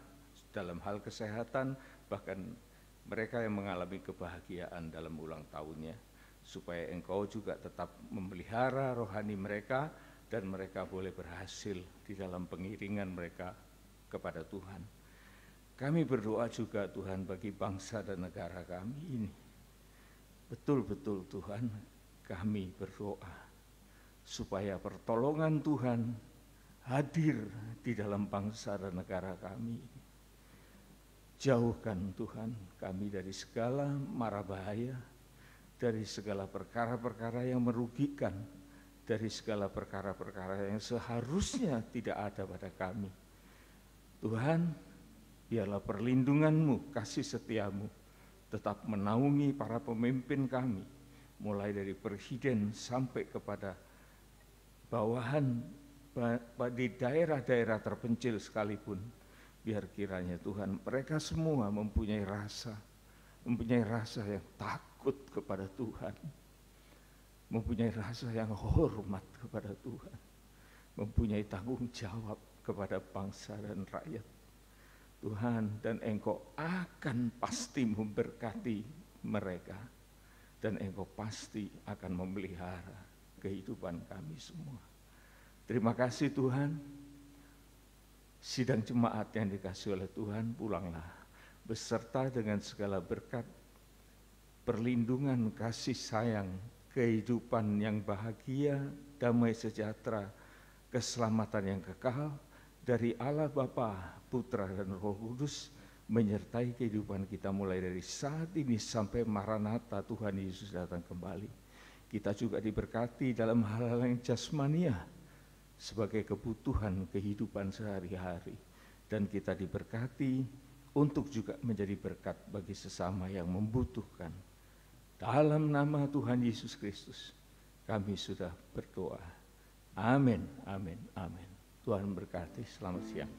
dalam hal kesehatan, bahkan mereka yang mengalami kebahagiaan dalam ulang tahunnya, supaya Engkau juga tetap memelihara rohani mereka, dan mereka boleh berhasil di dalam pengiringan mereka kepada Tuhan. Kami berdoa juga Tuhan bagi bangsa dan negara kami ini. Betul-betul Tuhan, kami berdoa supaya pertolongan Tuhan hadir di dalam bangsa dan negara kami ini. Jauhkan Tuhan kami dari segala mara bahaya, dari segala perkara-perkara yang merugikan, dari segala perkara-perkara yang seharusnya tidak ada pada kami. Tuhan, biarlah perlindungan-Mu, kasih setia-Mu tetap menaungi para pemimpin kami, mulai dari presiden sampai kepada bawahan di daerah-daerah terpencil sekalipun. Biar kiranya Tuhan, mereka semua mempunyai rasa yang takut kepada Tuhan, mempunyai rasa yang hormat kepada Tuhan, mempunyai tanggung jawab kepada bangsa dan rakyat. Tuhan, dan Engkau akan pasti memberkati mereka, dan Engkau pasti akan memelihara kehidupan kami semua. Terima kasih Tuhan. Sidang jemaat yang dikasihi oleh Tuhan, pulanglah beserta dengan segala berkat, perlindungan, kasih sayang, kehidupan yang bahagia, damai sejahtera, keselamatan yang kekal dari Allah Bapa, Putra dan Roh Kudus, menyertai kehidupan kita mulai dari saat ini sampai Maranatha Tuhan Yesus datang kembali. Kita juga diberkati dalam hal-hal yang jasmania sebagai kebutuhan kehidupan sehari-hari, dan kita diberkati untuk juga menjadi berkat bagi sesama yang membutuhkan Dalam nama Tuhan Yesus Kristus kami sudah berdoa. Amin, amin, amin. Tuhan berkati, selamat siang.